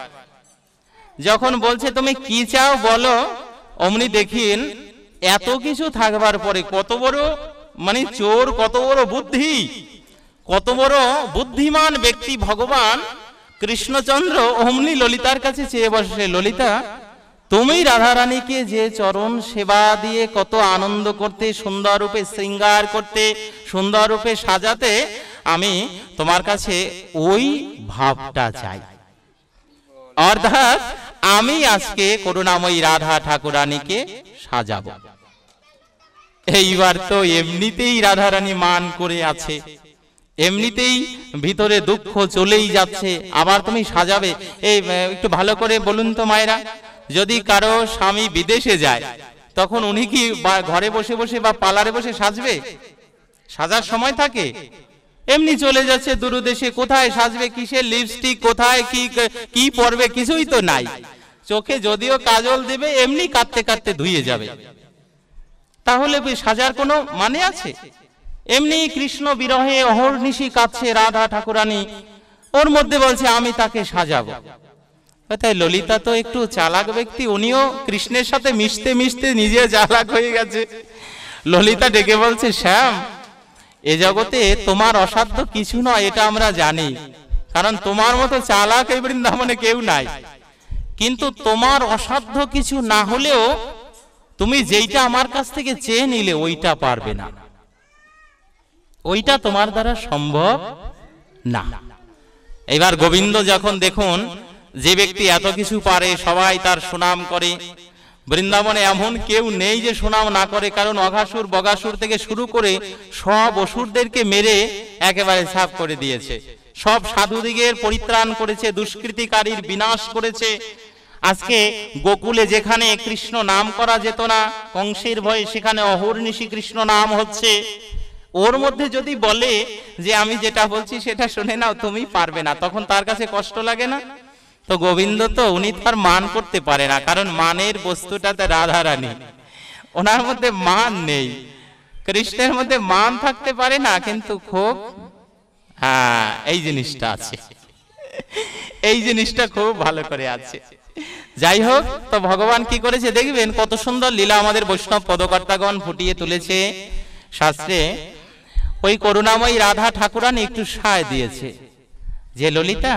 যখন বলছে তুমি কি চাও বলো, অমনি দেখিন এত কিছু থাকবার পরে কত বড় মানে চোর, কত বড় বুদ্ধি, কত বড় বুদ্ধিমান ব্যক্তি ভগবান কৃষ্ণচন্দ্র অমনি ললিতার কাছে চেয়ে বসে, ললিতা তুমি রাধারানীকে যে চরণ সেবা দিয়ে কত আনন্দ করতে, সুন্দর রূপে শৃঙ্গার করতে, সুন্দর রূপে সাজাতে, আমি তোমার কাছে ওই ভাবটা চাই। অর্থাৎ আমি আজকে করুণাময়ী রাধা ঠাকুরানীকে সাজাবো। এইবার তো এমনিতেই রাধারানী মান করে আছে, এমনিতেই ভিতরে দুঃখ চলেই যাচ্ছে, আবার তুমি সাজাবে। এই একটু ভালো করে বলুন তো মায়েরা, যদি কারো স্বামী বিদেশে যায় তখন উনি কি ঘরে বসে বসে বা পার্লারে বসে সাজবে? সাজার সময় থাকে? এমনি চলে যাচ্ছে দূরদেশে, কোথায় সাজবে, কিসের লিপস্টিক, কোথায় কি পরবে, কিছুই তো নাই। চোখে যদিও কাজল দেবে এমনি কাঁদতে কাঁদতে ধুয়ে যাবে, তাহলে সাজার কোনো মানে আছে? এমনি কৃষ্ণ বিরহে অহর্নিশি কাঁদছে রাধা ঠাকুরানী, ওর মধ্যে বলছে আমি তাকে সাজাবো। তাই ললিতা তো একটু চালাক ব্যক্তি, উনিও কৃষ্ণের সাথে মিশতে মিশতে নিজে চালাক হয়ে গেছে। ললিতা ডেকে বলছে, শ্যাম এ জগতে তোমার অসাধ্য কিছু নয়, এটা আমরা জানি, কারণ তোমার মতো চালাক এই বৃন্দাবনে কেউ নাই। কিন্তু তোমার অসাধ্য কিছু না হলেও তুমি যেইটা আমার কাছ থেকে চেয়ে নিলে ওইটা পারবে না, ওইটা তোমার দ্বারা সম্ভব না। এবার গোবিন্দ যখন দেখুন যে ব্যক্তি এত কিছু পারে, সবাই তার সুনাম করে, বৃন্দাবনে এমন কেউ নেই যে সুনাম না করে, কারণ অঘাসুর বগাসুর থেকে শুরু করে সব অসুরদেরকে মেরে একেবারে সাফ করে দিয়েছে, সব সাধুদিগের পরিত্রাণ করেছে, দুষ্কৃতিকারীর বিনাশ করেছে। আজকে গোকুলে যেখানে কৃষ্ণ নাম করা যেত না কংসের ভয়ে, সেখানে অহর্নিশি কৃষ্ণ নাম হচ্ছে। ওর মধ্যে যদি বলে যে আমি যেটা বলছি সেটা শুনে নাও, তুমি পারবে না, তখন তার কাছে কষ্ট লাগে না? তো গোবিন্দ তো উনি তার মান করতে পারে না, কারণ মানের বস্তুটাতে রাধারানী, ওনার মধ্যে মান নেই। কৃষ্ণের মধ্যে মান থাকতে পারে না, কিন্তু খুব এই জিনিসটা আছে, এই জিনিসটা খুব ভালো করে আছে। যাই হোক, তো ভগবান কি করেছে দেখবেন, কত সুন্দর লীলা আমাদের বৈষ্ণব পদকর্তাগণ ফুটিয়ে তুলেছে শাস্ত্রে। ওই করুণাময়ী রাধা ঠাকুরানী একটু সায় দিয়েছে যে ললিতা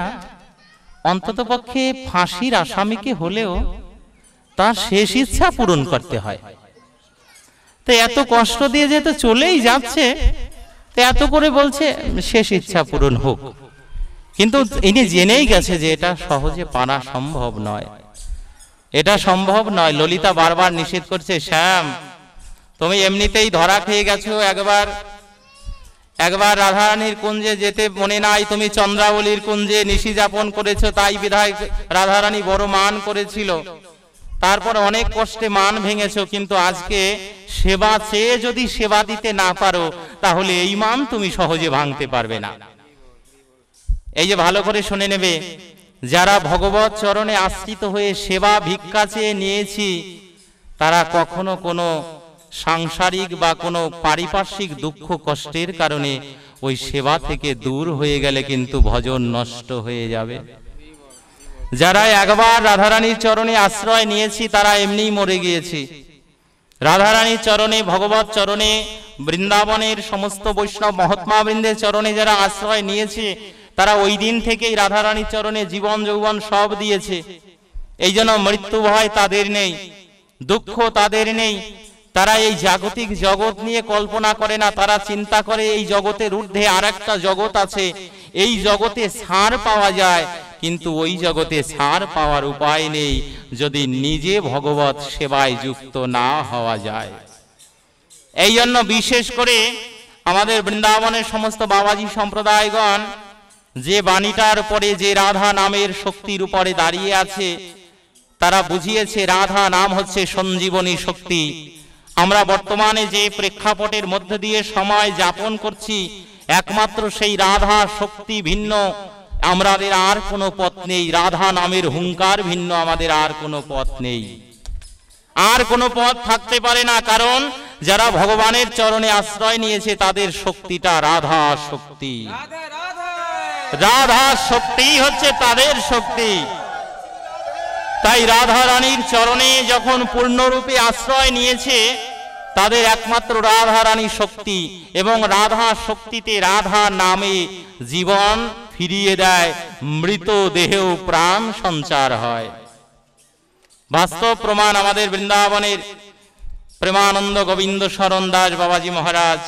অন্তত পক্ষে ফাঁসির আসামিকে হলেও তার শেষ ইচ্ছা পূরণ করতে হয়। তো এত কষ্ট দিয়ে যেহেতু চলেই যাচ্ছে, তো এত করে বলছে শেষ ইচ্ছা পূরণ হোক। কিন্তু ইনি জেনেই গেছে যে এটা সহজে পারা সম্ভব নয়, এটা সম্ভব নয়। ললিতা বারবার নিষেধ করছে, শ্যাম তুমি এমনিতেই ধরা খেয়ে গেছো, একবার রাধারানীর কুঞ্জে যেতে মনে নাই, তুমি চন্দ্রাবলীর কুঞ্জে নিশি যাপন করেছো, তাই বিধায় রাধারানী বড় মান করেছিল, তারপর অনেক কষ্টে মান ভেঙেছো, কিন্তু আজকে সেবা চেয়ে যদি সেবা দিতে না পারো, তাহলে এই মান তুমি সহজে ভাঙতে পারবে না। এই যে ভালো করে শুনে নেবে, যারা ভগবত চরণে আশ্রিত হয়ে সেবা ভিক্ষা চেয়ে নিয়েছি, তারা কখনো কোনো সাংসারিক বা কোনো পারিপার্শ্বিক দুঃখ কষ্টের কারণে ওই সেবা থেকে দূর হয়ে গেলে কিন্তু ভজন নষ্ট হয়ে যাবে। যারা একবার রাধারানীর চরণে আশ্রয় নিয়েছি, তারা এমনিই মরে গিয়েছি। রাধারানীর চরণে, ভগবত চরণে, বৃন্দাবনের সমস্ত বৈষ্ণব মহাত্মা বৃন্দের চরণে যারা আশ্রয় নিয়েছে, তারা ওই দিন থেকেই রাধারানীর চরণে জীবন যৌবন সব দিয়েছে। এই জন্য মৃত্যু ভয় তাদের নেই, দুঃখ তাদের নেই। তারা এই জাগতিক জগৎ নিয়ে কল্পনা করে না, তারা চিন্তা করে এই জগতের ঊর্ধ্বে আর একটা জগৎ আছে, এই জগতে ছাড় পাওয়া যায়, কিন্তু ওই জগতে ছাড় পাওয়ার উপায় নেই যদি নিজে ভগবত সেবায় যুক্ত না হওয়া যায়। এই জন্য বিশেষ করে আমাদের বৃন্দাবনের সমস্ত বাবাজি সম্প্রদায়গণ যে বাণীটার উপরে, যে রাধা নামের শক্তির উপরে দাঁড়িয়ে আছে, তারা বুঝিয়েছে রাধা নাম হচ্ছে সঞ্জীবনী শক্তি। আমরা বর্তমানে যে প্রেক্ষাপটের মধ্য দিয়ে সময় যাপন করছি, একমাত্র সেই রাধা শক্তি ভিন্ন আমাদের আর কোনো পথ নেই। রাধা নামের হুঙ্কার ভিন্ন আমাদের আর কোনো পথ নেই, আর কোনো পথ থাকতে পারে না। কারণ যারা ভগবানের চরণে আশ্রয় নিয়েছে তাদের শক্তিটা রাধা শক্তি। রাধা শক্তি হচ্ছে তাদের শক্তি। তাই রাধা রানীর চরণে যখন পূর্ণরূপে আশ্রয় নিয়েছে, তাদের একমাত্র রাধা রানী শক্তি, এবং রাধা শক্তিতে রাধা নামে জীবন ফিরিয়ে দেয়, মৃত দেহেও প্রাণ সঞ্চার হয়। বাস্তব প্রমাণ আমাদের বৃন্দাবনের প্রেমানন্দ গোবিন্দ শরণ দাস বাবাজি মহারাজ,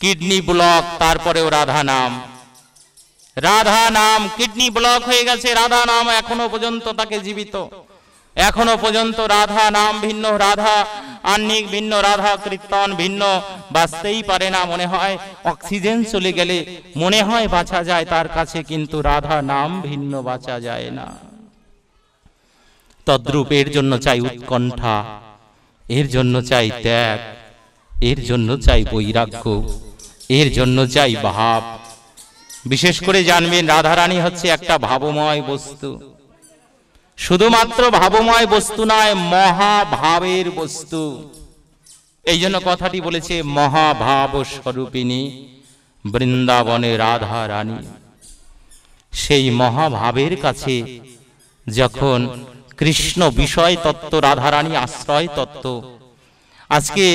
কিডনি ব্লক, তারপরেও রাধা নাম। রাধা নাম কিডনি ব্লক হয়ে গেছে, রাধা নাম এখনো পর্যন্ত তাকে জীবিত। এখনো পর্যন্ত রাধা নাম ভিন্ন, রাধা আহ্নিক ভিন্ন, রাধা কীর্তন ভিন্ন, বাঁচতেই পারে না। মনে হয় অক্সিজেন চলে গেলে মনে হয় বাঁচা যায় তার কাছে, কিন্তু রাধা নাম ভিন্ন, বাঁচা যায় না। তদ্রূপ এর জন্য চাই উৎকণ্ঠা, এর জন্য চাই ত্যাগ, এর জন্য চাই বৈরাগ্য, এর জন্য চাই ভাব। বিশেষ করে জানবেন রাধারানী হচ্ছে একটা ভাবময় বস্তু। শুধুমাত্র ভাবময় বস্তু নয়, মহাভাবের বস্তু। এই জন্য কথাটি বলেছে মহাভাব স্বরূপিণী বৃন্দাবনে রাধা রানী। সেই মহাভাবের কাছে যখন কৃষ্ণ বিষয় তত্ত্ব, রাধারানী আশ্রয় তত্ত্ব, আজকে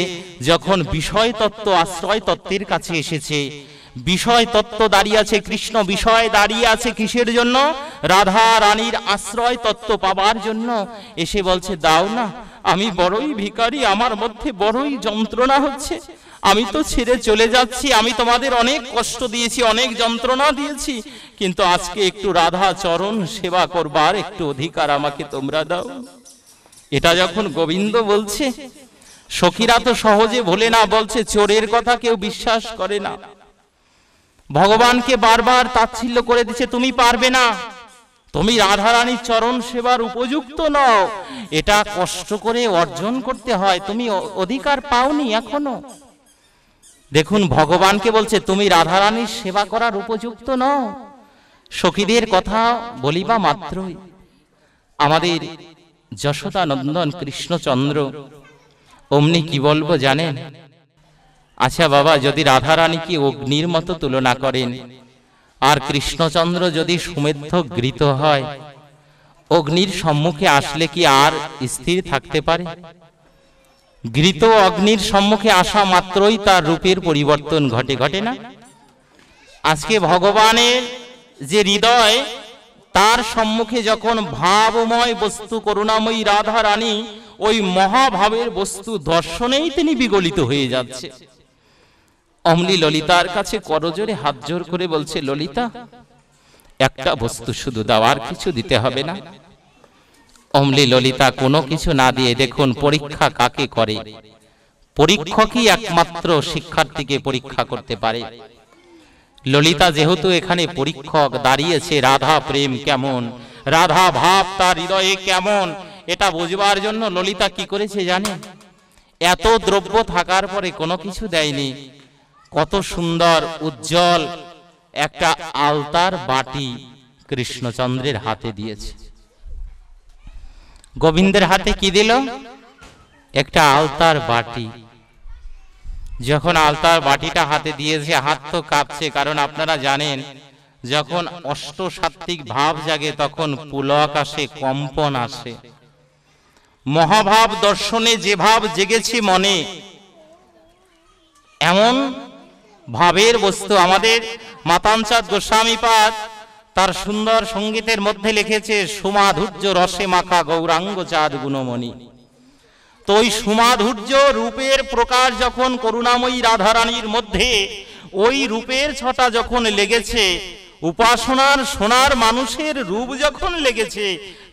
যখন বিষয় তত্ত্ব আশ্রয় তত্ত্বের কাছে এসেছে, বিষয় তত্ত্ব দাঁড়িয়ে আছে, কৃষ্ণ বিষয় দাঁড়িয়ে আছে কিসের জন্য? রাধা রানীর আশ্রয় তত্ত্ব পাবার জন্য। এসে বলছে দাও না, আমি বড়ই ভিখারি, আমার মধ্যে বড়ই যন্ত্রণা হচ্ছে, আমি তো ছেড়ে চলে যাচ্ছি, আমি তোমাদের অনেক কষ্ট দিয়েছি, অনেক যন্ত্রণা দিয়েছি, কিন্তু আজকে একটু রাধা চরণ সেবা করবার একটু অধিকার আমাকে তোমরা দাও। এটা যখন গোবিন্দ বলছে, সখীরা তো সহজে ভোলে না, বলছে চোরের কথা কেউ বিশ্বাস করে না। ভগবানকে বারবার তাচ্ছিল্য করে দিচ্ছে, তুমি পারবে না, তুমি রাধারানীর চরণ সেবার উপযুক্ত নও, এটা কষ্ট করে অর্জন করতে হয়, তুমি অধিকার পাওনি এখনো। দেখুন ভগবানকে বলছে তুমি রাধারানীর সেবা করার উপযুক্ত নও। সখীদের কথা বলিবা মাত্রই আমাদের যশোদা নন্দন কৃষ্ণচন্দ্র অমনি কি বলবো জানেন? আচ্ছা বাবা, যদি রাধারানীকে অগ্নির মতো তুলনা করেন, আর কৃষ্ণচন্দ্র যদি সুমেধ্য ঘৃত হয়, অগ্নির সম্মুখে আসলে কি আর স্থির থাকতে পারে? ঘৃত অগ্নির সম্মুখে আসা মাত্রই তার রূপের পরিবর্তন ঘটে, ঘটে না? আজকে ভগবানের যে হৃদয়, তার সম্মুখে যখন ভাবময় বস্তু করুণাময়ী রাধা রানী, ওই মহাভাবের বস্তু দর্শনেই তিনি বিগলিত হয়ে যাচ্ছে। অমলি ললিতার কাছে করজোরে হাত জোর করে বলছে, ললিতা একটা বস্তু শুধু দাও, আর কিছু দিতে হবে না। অমলি ললিতা কোনো কিছু না দিয়ে, দেখুন পরীক্ষা কাকে করে? পরীক্ষকই একমাত্র শিক্ষার্থীকে পরীক্ষা করতে পারে। ললিতা যেহেতু এখানে পরীক্ষক দাঁড়িয়েছে, রাধা প্রেম কেমন, রাধা ভাব তার হৃদয়ে কেমন, এটা বুঝবার জন্য ললিতা কি করেছে জানেন? এত দ্রব্য থাকার পরে কোনো কিছু দেয়নি, কত সুন্দর উজ্জ্বল একটা আলতার বাটি কৃষ্ণচন্দ্রের হাতে দিয়েছে। গোবিন্দের হাতে কি দিল? একটা আলতার বাটি। যখন আলতার বাটিটা হাতে দিয়েছে, হাত তো কাঁপছে, কারণ আপনারা জানেন যখন অষ্টসাত্ত্বিক ভাব জাগে তখন পুলক আসে, কম্পন আসে। মহাভাব দর্শনে যে ভাব জেগেছে মনে, এমন ভাবের বস্তু আমাদের মাতাঞ্চাঁদ গোস্বামীপাদ তার সুন্দর সঙ্গীতের মধ্যে লিখেছে, সুমাধুর্য রসে মাখা গৌরাঙ্গ চাঁদ গুণমণি। তো ওই সুমাধুর্য রূপের প্রকাশ যখন করুণাময়ী রাধারানীর মধ্যে, ওই রূপের ছটা যখন লেগেছে, উপাসনার সোনার মানুষের রূপ যখন লেগেছে,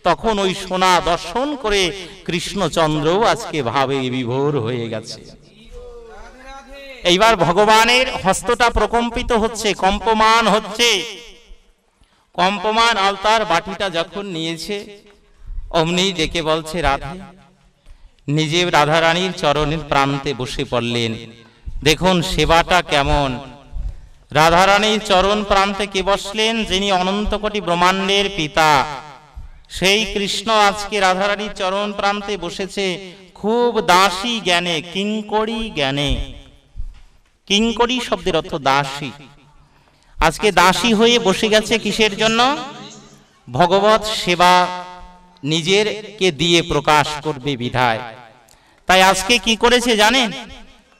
তখন ওই সোনা দর্শন করে কৃষ্ণচন্দ্রও আজকে ভাবে বিভোর হয়ে গেছে। এইবার ভগবানের হস্তটা প্রকম্পিত হচ্ছে, কম্পমান হচ্ছে। কম্পমান আলতার বাটিটা যখন নিয়েছে, অমনি ডেকে বলছে রাধে। নিজে রাধারানীর চরণের প্রান্তে বসে পড়লেন। দেখুন সেবাটা কেমন। রাধারানীর চরণ প্রান্তে কে বসলেন? যিনি অনন্ত কোটি ব্রহ্মাণ্ডের পিতা, সেই কৃষ্ণ আজকে রাধারানীর চরণ প্রান্তে বসেছে খুব দাসী জ্ঞানে, কিঙ্করী জ্ঞানে। কিঙ্করী শব্দের অর্থ দাসী। আজকে দাসী হয়ে বসে গেছে কিসের জন্য? ভগবত সেবা নিজেরকে দিয়ে প্রকাশ করবে বিধায়। তাই আজকে কি করেছে জানেন?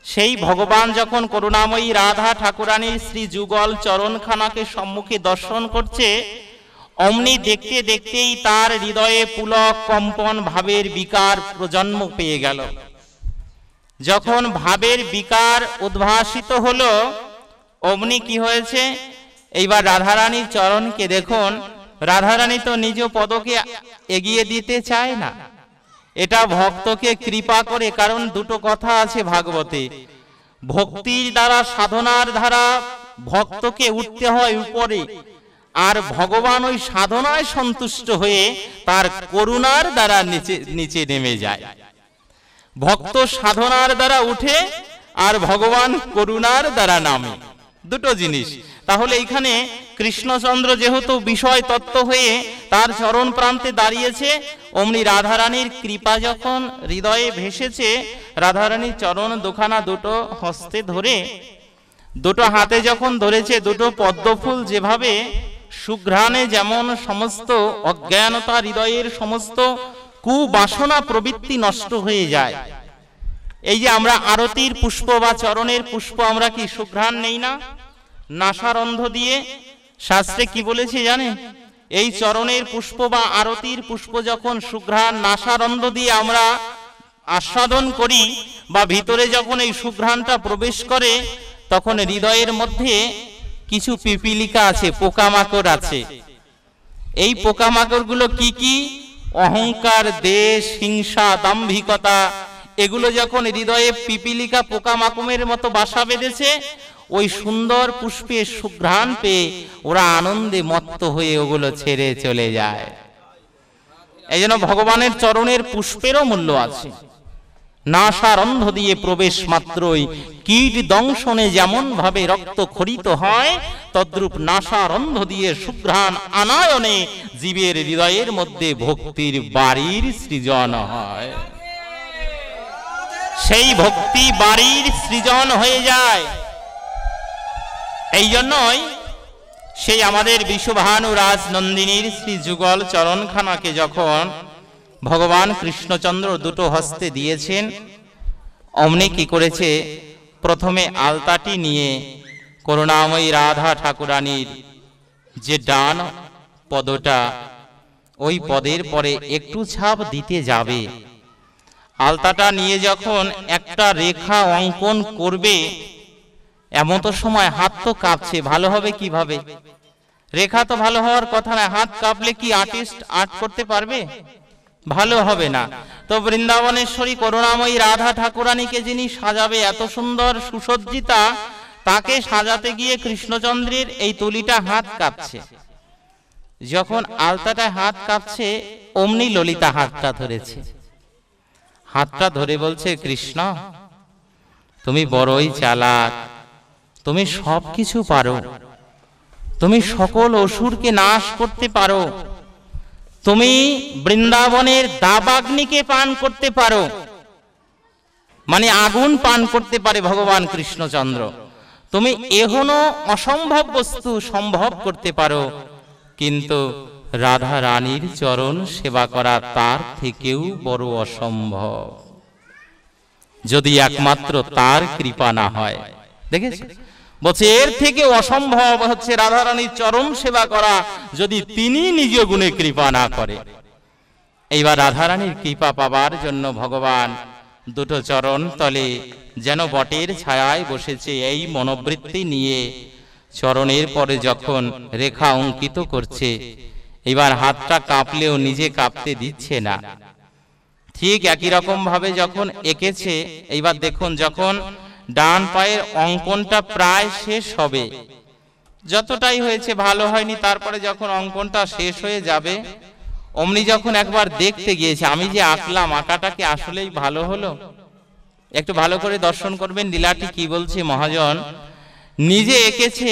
সেই ভগবান যখন করুণাময়ী রাধা ঠাকুরানীর শ্রী যুগল চরণখানাকে সম্মুখে দর্শন করছে, অমনি দেখতে দেখতেই তার হৃদয়ে পুলক কম্পন ভাবের বিকার প্রজন্ম পেয়ে গেল। যখন ভাবের বিকার উদ্ভাসিত হলো, অমনি কি হয়েছে? এইবার রাধারানীর চরণকে দেখুন, রাধারানী তো নিজ পদকে এগিয়ে দিতে চায় না, এটা ভক্তকে কৃপা করে। কারণ দুটো কথা আছে ভাগবতে, ভক্তির দ্বারা সাধনার দ্বারা ভক্তকে উঠতে হয় উপরে, আর ভগবান ওই সাধনায় সন্তুষ্ট হয়ে তার করুণার দ্বারা নিচে নেমে যায়। ভক্ত সাধনার দ্বারা উঠে আর ভগবান করুণার দ্বারা নামে, দুটো জিনিস। তাহলে এইখানে কৃষ্ণচন্দ্র যেহেতু বিষয় তত্ত্ব হয়ে তার চরণ প্রান্তে দাঁড়িয়েছে, অমনি রাধারানীর কৃপা যখন হৃদয়ে ভেসেছে, রাধারানীর চরণ দুখানা দুটো হস্তে ধরে, দুটো হাতে যখন ধরেছে, দুটো পদ্মফুল যেভাবে সুঘ্রাণে যেমন সমস্ত অজ্ঞানতা, হৃদয়ের সমস্ত কুবাসনা প্রবৃত্তি নষ্ট হয়ে যায়। এই যে আমরা আরতির পুষ্প বা চরণের পুষ্প আমরা কি সুঘ্রাণ নেই না নাসারন্ধ দিয়ে? শাস্ত্রে কি বলেছে জানেন? এই চরণের পুষ্প বা আরতির পুষ্প যখন সুঘ্রাণ নাসারন্ধ দিয়ে আমরা আস্বাদন করি, বা ভিতরে যখন এই সুঘ্রাণটা প্রবেশ করে, তখন হৃদয়ের মধ্যে কিছু পিপিলিকা আছে, পোকামাকড় আছে। এই পোকামাকড়গুলো কি কি? অহংকার, দেশ, হিংসা, দাম্ভিকতা, এগুলো যখন হৃদয়ে পিপিলিকা পোকামাকড়ের মতো বাসা বেঁধেছে, ওই সুন্দর পুষ্পের সুঘ্রাণ পেয়ে ওরা আনন্দে মত্ত হয়ে ওগুলো ছেড়ে চলে যায়। এই জন্য ভগবানের চরণের পুষ্পেরও মূল্য আছে। নাসারন্ধ দিয়ে প্রবেশ মাত্রই কীট দংশনে যেমন ভাবে রক্ত খরিত হয়, তদ্রূপ নাসারন্ধ দিয়ে সুঘ্রাণ আনায়নে জীবের হৃদয়ের মধ্যে ভক্তির বাড়ির সৃজন হয়। সেই ভক্তি বাড়ির সৃজন হয়ে যায়। এই জন্যই সেই আমাদের বিশ্বভানু রাজ নন্দিনীর শ্রী যুগল চরণখানাকে যখন ভগবান কৃষ্ণচন্দ্র দুটো হস্তে দিয়েছেন, অমনি কি করেছে? প্রথমে আলতাটি নিয়ে করুণাময়ী রাধা ঠাকুরানীর যে ডান পদটা, ওই পদের পরে একটু ছাপ দিতে যাবে। আলতাটা নিয়ে যখন একটা রেখা অঙ্কন করবে, এমন তো সময় হাত তো কাঁপছে, ভালো হবে কিভাবে? রেখা তো ভালো হওয়ার কথা না, হাত কাঁপলে কি আর্টিস্ট আর্ট করতে পারবে? ভালো হবে না। তো বৃন্দাবনেশ্বরী করুণাময়ী রাধা ঠাকুরানীকে যিনি সাজাবে, এত সুন্দর সুসজ্জিতা, তাকে সাজাতে গিয়ে কৃষ্ণচন্দ্রের এই তুলিটা হাত কাঁপছে। যখন আলতাটা হাত কাঁপছে, অমনি ললিতা হাতটা ধরেছে। হাতটা ধরে বলছে, কৃষ্ণ তুমি বড়ই চালাক, তুমি সব কিছু পারো, তুমি সকল অসুরকে নাশ করতে পারো, তুমি বৃন্দাবনের দাবাগ্নিকে পান করতে পারো, মানে আগুন পান করতে পারে ভগবান কৃষ্ণচন্দ্র। তুমি এখনো অসম্ভব বস্তু সম্ভব করতে পারো, কিন্তু রাধা রানীর চরণ সেবা করা তার থেকেও বড় অসম্ভব, যদি একমাত্র তার কৃপা না হয়। দেখেছ? বলছে এর থেকে অসম্ভব হচ্ছে রাধা রানীর চরণ সেবা করা, যদি তিনি নিজ গুণে কৃপা না করে। এইবার রাধা রানীর কৃপা পাবার জন্য ভগবান দুটো চরণ তলে যেন বটের ছায়ায় বসেছে, এই মনোবৃত্তি নিয়ে চরণের পরে যখন রেখা অঙ্কিত করছে, এবার হাতটা কাঁপলেও নিজে কাঁপতে দিচ্ছে না। ঠিক একই রকম ভাবে যখন এঁকেছে, এইবার দেখুন যখন ডান পায়ের অঙ্কনটা প্রায় শেষ হবে, যতটাই হয়েছে ভালো হয়নি, তারপরে যখন অঙ্কনটা শেষ হয়ে যাবে অমনি যখন একবার দেখতে গিয়েছে আমি যে আঁকলাম, আঁকাটা কি আসলেই ভালো হলো? একটু ভালো করে দর্শন করবেন লীলাটি কি বলছে মহাজন। নিজে এঁকেছে,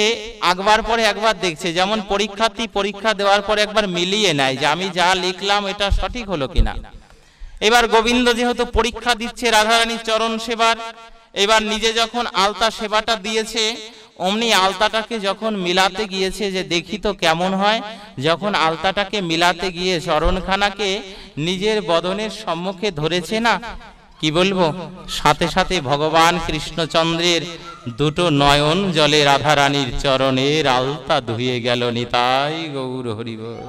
আঁকবার পরে একবার দেখছে, যেমন পরীক্ষার্থী পরীক্ষা দেওয়ার পরে একবার মিলিয়ে নেয় যে আমি যা লিখলাম এটা সঠিক হলো কিনা। এবার গোবিন্দ যেহেতু পরীক্ষা দিচ্ছে রাধারানীর চরণ সেবার, এবার নিজে যখন আলতা সেবাটা দিয়েছে অমনি আলতাটাকে যখন মিলাতে গিয়েছে যে দেখি তো কেমন হয়, যখন আলতাটাকে মিলাতে গিয়ে চরণখানাকে নিজের বদনের সম্মুখে ধরেছে না, কি বলবো, সাথে সাথে ভগবান কৃষ্ণচন্দ্রের দুটো নয়ন জলে রাধারানীর চরণের আলতা ধুয়ে গেল। নিতাই গৌর হরিবল।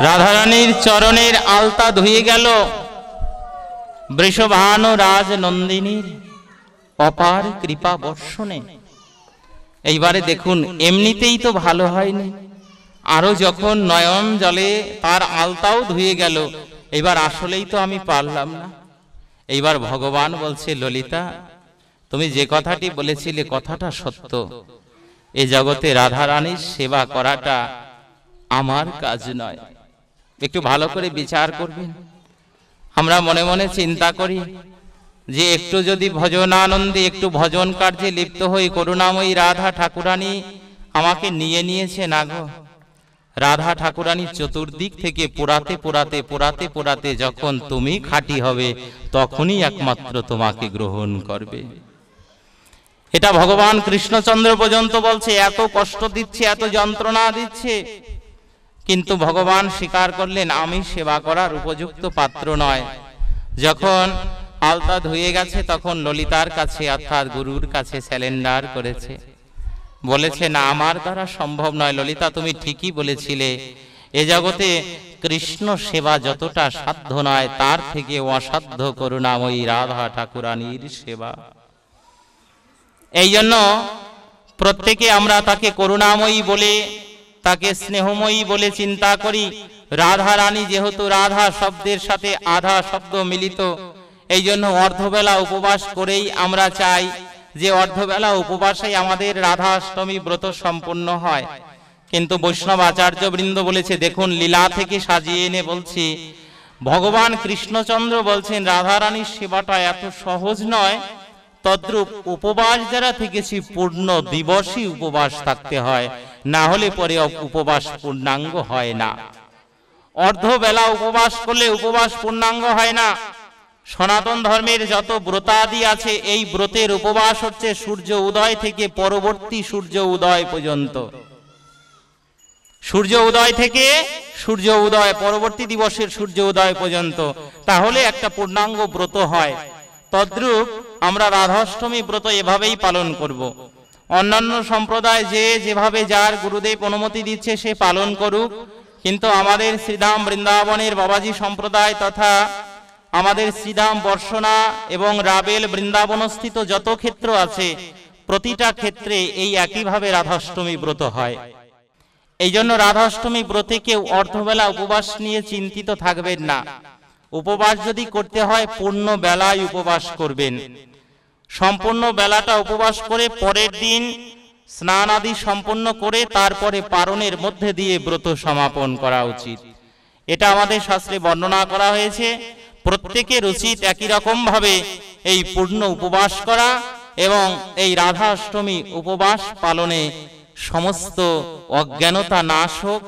রাধারানীর চরণের আলতা ধুয়ে গেল বৃষভানু রাজ নন্দিনীর অপার কৃপা বর্ষণে। এইবারে দেখুন এমনিতেই তো ভালো হয়নি, আরো যখন নয়ন জলে তার আলতাও ধুয়ে গেল, এবার আসলেই তো আমি পারলাম না। এইবার ভগবান বলছে, ললিতা তুমি যে কথাটি বলেছিলে কথাটা সত্য, এ জগতে রাধারানীর সেবা করাটা আমার কাজ নয়। একটু ভালো করে বিচার করবেন। আমরা মনে মনে চিন্তা করি যে একটু যদি ভজনানন্দে একটু ভজন কার্যে লিপ্ত হই, করুণাময়ী রাধা ঠাকুরানী আমাকে নিয়ে নিয়েছে না গো। রাধা ঠাকুরানী চতুর্দিক থেকে পোড়াতে পোড়াতে পোড়াতে পোড়াতে যখন তুমি খাঁটি হবে তখনই একমাত্র তোমাকে গ্রহণ করবে। এটা ভগবান কৃষ্ণচন্দ্র পর্যন্ত বলছে, এত কষ্ট দিচ্ছে, এত যন্ত্রণা দিচ্ছে, কিন্তু ভগবান স্বীকার করলেন আমি সেবা করার উপযুক্ত পাত্র নয়। যখন আলতা ধুয়ে গেছে তখন ললিতার কাছে অর্থাৎ গুরুর কাছে স্যালেন্ডার করেছে, বলেছে না আমার দ্বারা সম্ভব নয়। ললিতা তুমি ঠিকই বলেছিলে, এ জগতে কৃষ্ণ সেবা যতটা সাধ্য নয় তার থেকে অসাধ্য করুণাময়ী রাধা ঠাকুরানীর সেবা। এই জন্য প্রত্যেকে আমরা তাকে করুণাময়ী বলে, তাকে স্নেহময়ী বলে চিন্তা করি। রাধা রানী যেহেতু রাধা শব্দের সাথে আধা শব্দ মিলিত, এই জন্য অর্ধবেলা উপবাস করেই আমরা চাই যে অর্ধবেলা উপবাসে আমাদের রাধা অষ্টমী ব্রত সম্পন্ন হয়। কিন্তু বৈষ্ণব আচার্য বৃন্দ বলেছে, দেখুন লীলা থেকে সাজিয়ে এনে বলছি, ভগবান কৃষ্ণচন্দ্র বলছেন রাধা রানীর সেবাটা এত সহজ নয়, তদ্রূপ উপবাস যারা থেকেছি পূর্ণ দিবসই উপবাস থাকতে হয়, না হলে পরে উপবাস পূর্ণাঙ্গ হয় না। অর্ধবেলা উপবাস করলে উপবাস পূর্ণাঙ্গ হয় না। সনাতন ধর্মের যত ব্রতাদি আছে এই ব্রতের উপবাস হচ্ছে সূর্য উদয় থেকে পরবর্তী সূর্য উদয় পর্যন্ত। সূর্য উদয় থেকে সূর্য উদয় পরবর্তী দিবসের সূর্য উদয় পর্যন্ত, তাহলে একটা পূর্ণাঙ্গ ব্রত হয়। তদ্রূপ আমরা রাধাষ্টমী ব্রত এভাবেই পালন করব। অন্যান্য সম্প্রদায় যে যেভাবে যার গুরুদেব অনুমতি দিচ্ছে সে পালন করুক, কিন্তু আমাদের শ্রীধাম বৃন্দাবনের বাবাজি সম্প্রদায় তথা আমাদের শ্রীধাম বর্ষনা এবং রাবেল বৃন্দাবনস্থিত যত ক্ষেত্র আছে প্রতিটা ক্ষেত্রে এই একইভাবে রাধাষ্টমী ব্রত হয়। এই জন্য রাধাষ্টমী ব্রতে কেউ অর্ধবেলা উপবাস নিয়ে চিন্তিত থাকবেন না। উপবাস যদি করতে হয় পূর্ণ বেলায় উপবাস করবেন। সম্পূর্ণ বেলাটা উপবাস করে পরের দিন স্নান আদি সম্পন্ন করে তারপরে পারণের মধ্যে দিয়ে ব্রত সমাপন করা উচিত। এটা আমাদের শাস্ত্রে বর্ণনা করা হয়েছে। প্রত্যেকের উচিত একই রকম ভাবে এই পূর্ণ উপবাস করা এবং এই রাধা অষ্টমী উপবাস পালনে সমস্ত অজ্ঞানতা নাশ হোক।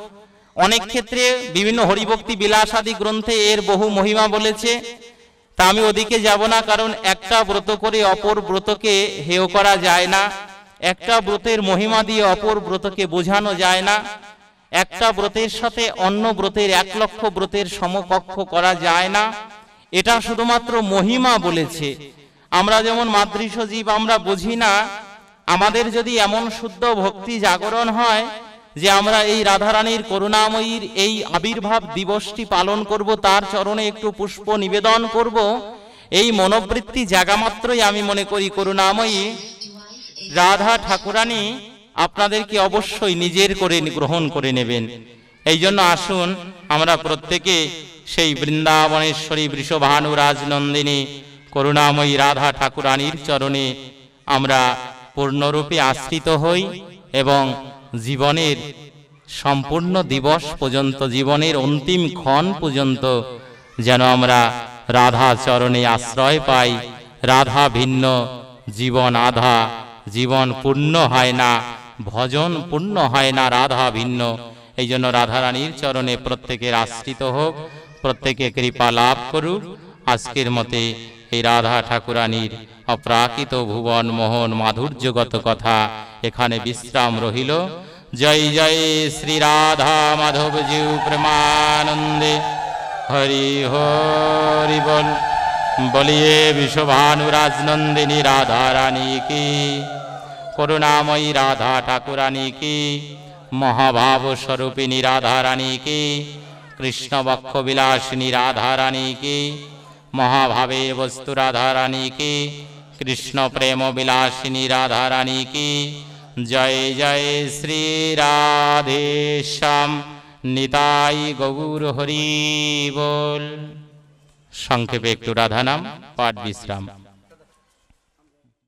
অনেক ক্ষেত্রে বিভিন্ন হরিভক্তি বিলাস আদি গ্রন্থে এর বহু মহিমা বলেছে, তা আমি ওদিকে যাব না, কারণ একটা ব্রত করে অপর ব্রতকে হেয় করা যায় না, একটা ব্রতের মহিমা দিয়ে অপর ব্রতকে বোঝানো যায় না, একটা ব্রতের সাথে অন্য ব্রতের 1 লক্ষ ব্রতের সমকক্ষ করা যায় না। এটা শুধুমাত্র মহিমা বলেছে। আমরা যেমন মাদৃশ জীব আমরা বুঝি না, আমাদের যদি এমন শুদ্ধ ভক্তি জাগরণ হয় যে আমরা এই রাধারানীর করুণাময়ীর এই আবির্ভাব দিবসটি পালন করব, তার চরণে একটু পুষ্প নিবেদন করব, এই মনোবৃত্তি জাগা মাত্রই আমি মনে করি করুণাময়ী রাধা ঠাকুরানী আপনাদেরকে অবশ্যই নিজের করে গ্রহণ করে নেবেন। এই জন্য আসুন আমরা প্রত্যেকে সেই বৃন্দাবনেশ্বরী বৃষভানু রাজনন্দিনী করুণাময়ী রাধা ঠাকুরানীর চরণে আমরা পূর্ণরূপে আশ্রিত হই এবং জীবনের সম্পূর্ণ দিবস পর্যন্ত, জীবনের অন্তিম ক্ষণ পর্যন্ত যেন আমরা রাধা চরণে আশ্রয় পাই। রাধা ভিন্ন জীবন আধা, জীবন পূর্ণ হয় না, ভজন পূর্ণ হয় না রাধা ভিন্ন। এই জন্য রাধারানীর চরণে প্রত্যেকের আশ্রিত হোক, প্রত্যেকে কৃপা লাভ করুক। আজকের মতে এই রাধা ঠাকুরানীর অপ্রাকৃত ভুবন মোহন মাধুর্যগত কথা এখানে বিশ্রাম রহিল। জয় জয় শ্রী রাধা মাধব জিউ প্রেমানন্দে। হরি হরি বল। বলিয়ে বিশ্বভানু রাজনন্দিনী রাধা রানী কি, করুণাময়ী রাধা ঠাকুরানী কি, মহাভাব স্বরূপিণী রাধা রানী কি, কৃষ্ণ বক্ষ বিলাসিনী রাধা রানী কি, মহাভাবের বস্তু রাধা রানী কি, কৃষ্ণ প্রেম বিলাসিনী রাধা রানী কি। জয় জয় শ্রী রাধে শ্যাম নিতাই গৌর হরি বল। সংক্ষেপে একটু রাধা নাম পাঠ বিশ্রাম।